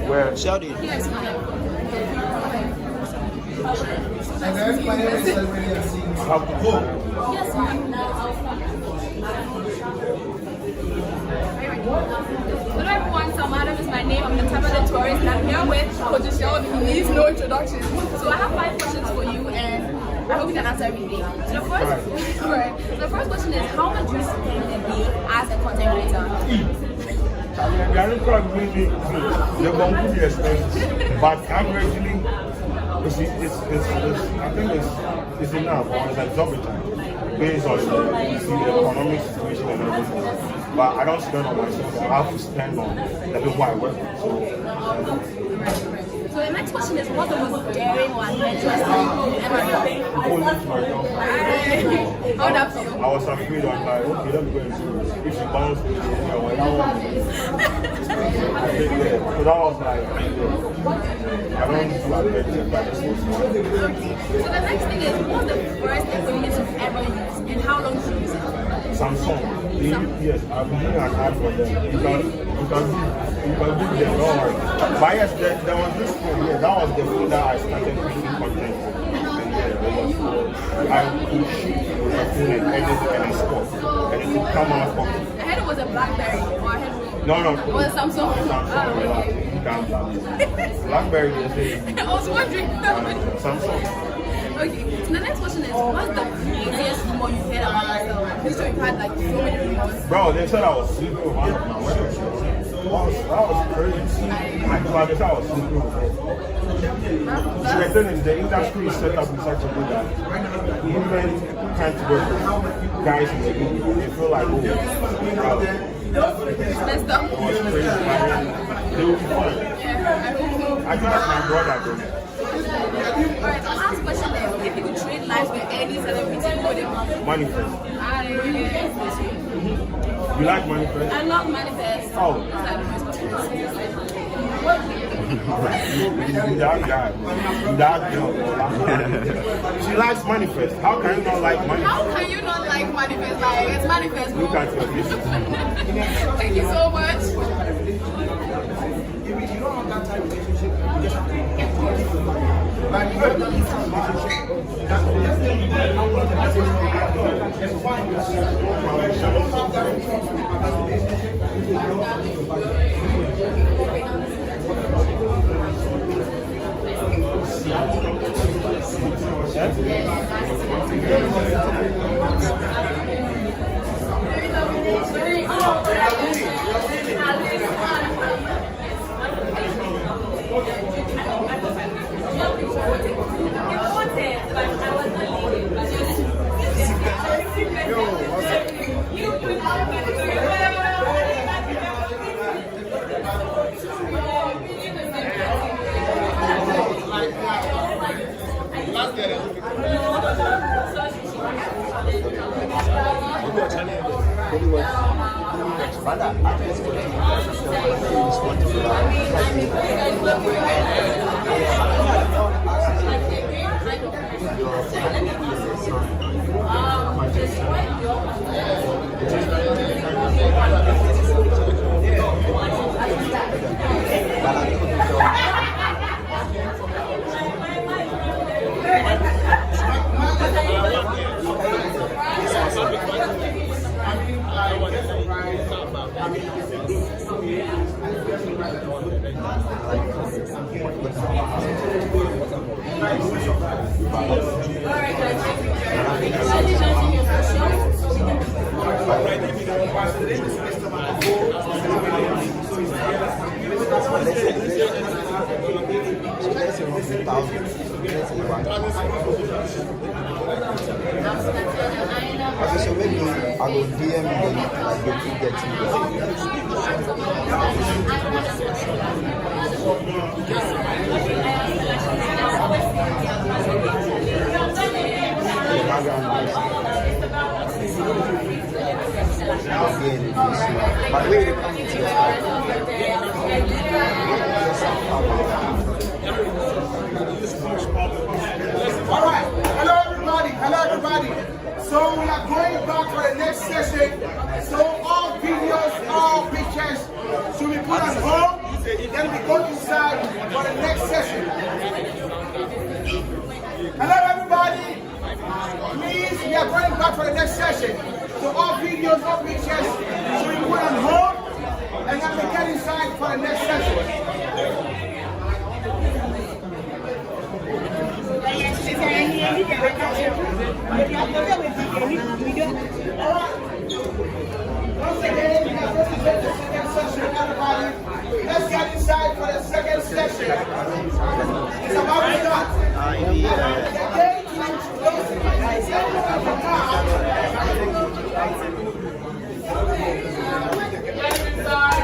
Where? Sheldon. Yes, my name is celebrating and seeing home. Yes, hello everyone, so Madam is my name. I'm the Tabernacle tourist and I'm here with Kwadwo Sheldon. He needs no introduction. So I have 5 questions for you and I hope you can answer everything. So the first question is, how much do you spend a day as a content creator? The only problem really they're going to be expensive, but averagely, I think it's enough or it's exorbitant based on the economic situation and everything. But I don't spend on myself. I have to spend on the people I work with. So the next question is, what's the most daring or adventurous thing you've ever done? How would that feel? I was afraid. I was like, okay, let me go and see if she bounced me. So that was like, I don't do adventure, but it's not fun. So the next thing is, what's the first equipment you've ever used and how long did you use it? Samsung. Yes, I've been doing an ad for them. You can do them, don't worry. But yes, there was this phone here. That was the phone that I started creating content for. I could shoot with a phone and edit and export. And it would come out for me. I heard it was a BlackBerry or I heard No. It was a Samsung. BlackBerry is I was wondering. Samsung. Okay, so the next question is, what's the craziest rumor you've heard about yourself? I'm pretty sure you've had like so many rumors. Bro, they said I was sleeping with one of my workers. That was crazy. I guess I was sleeping with her. So the thing is, the industry is set up in such a way that women can't work with guys in the industry. They feel like, oh, It's messed up. It was crazy. They will be fine. Yeah, I hope so. I got my brother though. Alright, so last question is, if you could trade lives with any celebrity, what would it be? Manifest. I You like Manifest? love Manifest. Oh. It's like the most popular series. That guy. That girl. She likes Manifest. How can you not like Manifest? How can you not like Manifest? Like, it's Manifest, bro. Look at your list. Thank you so much. If you don't have that type of relationship, you just have to like you have that relationship. That's the So maybe I will DM them and they will get you but where they come to all right, hello everybody. So we are going back for the next session. So all videos, all pictures should be put on hold. Then we go inside for the next session. Hello everybody. Please, we are going back for the next session. So all videos, all pictures should be put on hold. And then we get inside for the next session. Once again, we are going to get the second session, everybody. Let's get inside for the second session. It's about to start. The gate is closing. Get inside.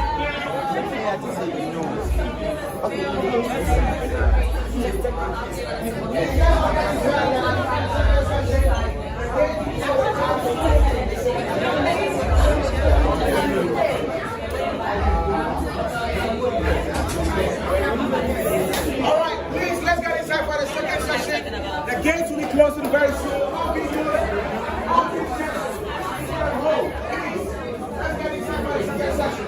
Alright, please let's get inside for the second session. The gates will be closing very soon. Let's get inside for the second session.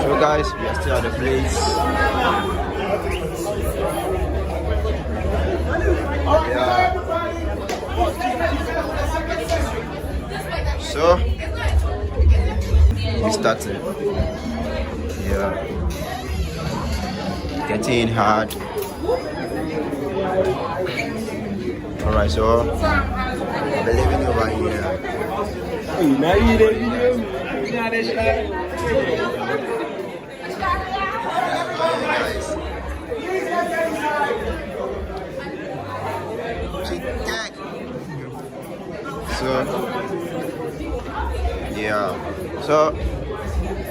So guys, we are still at the place. So we started. Yeah. Getting hard. Alright, so we're living over here. So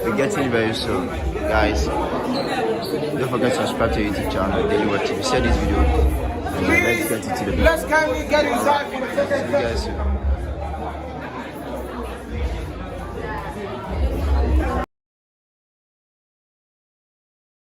we're getting very soon, guys. Don't forget to subscribe to YouTube channel, Daily Watch TV. Share this video and let's get into the video. Let's kindly get inside for the second session.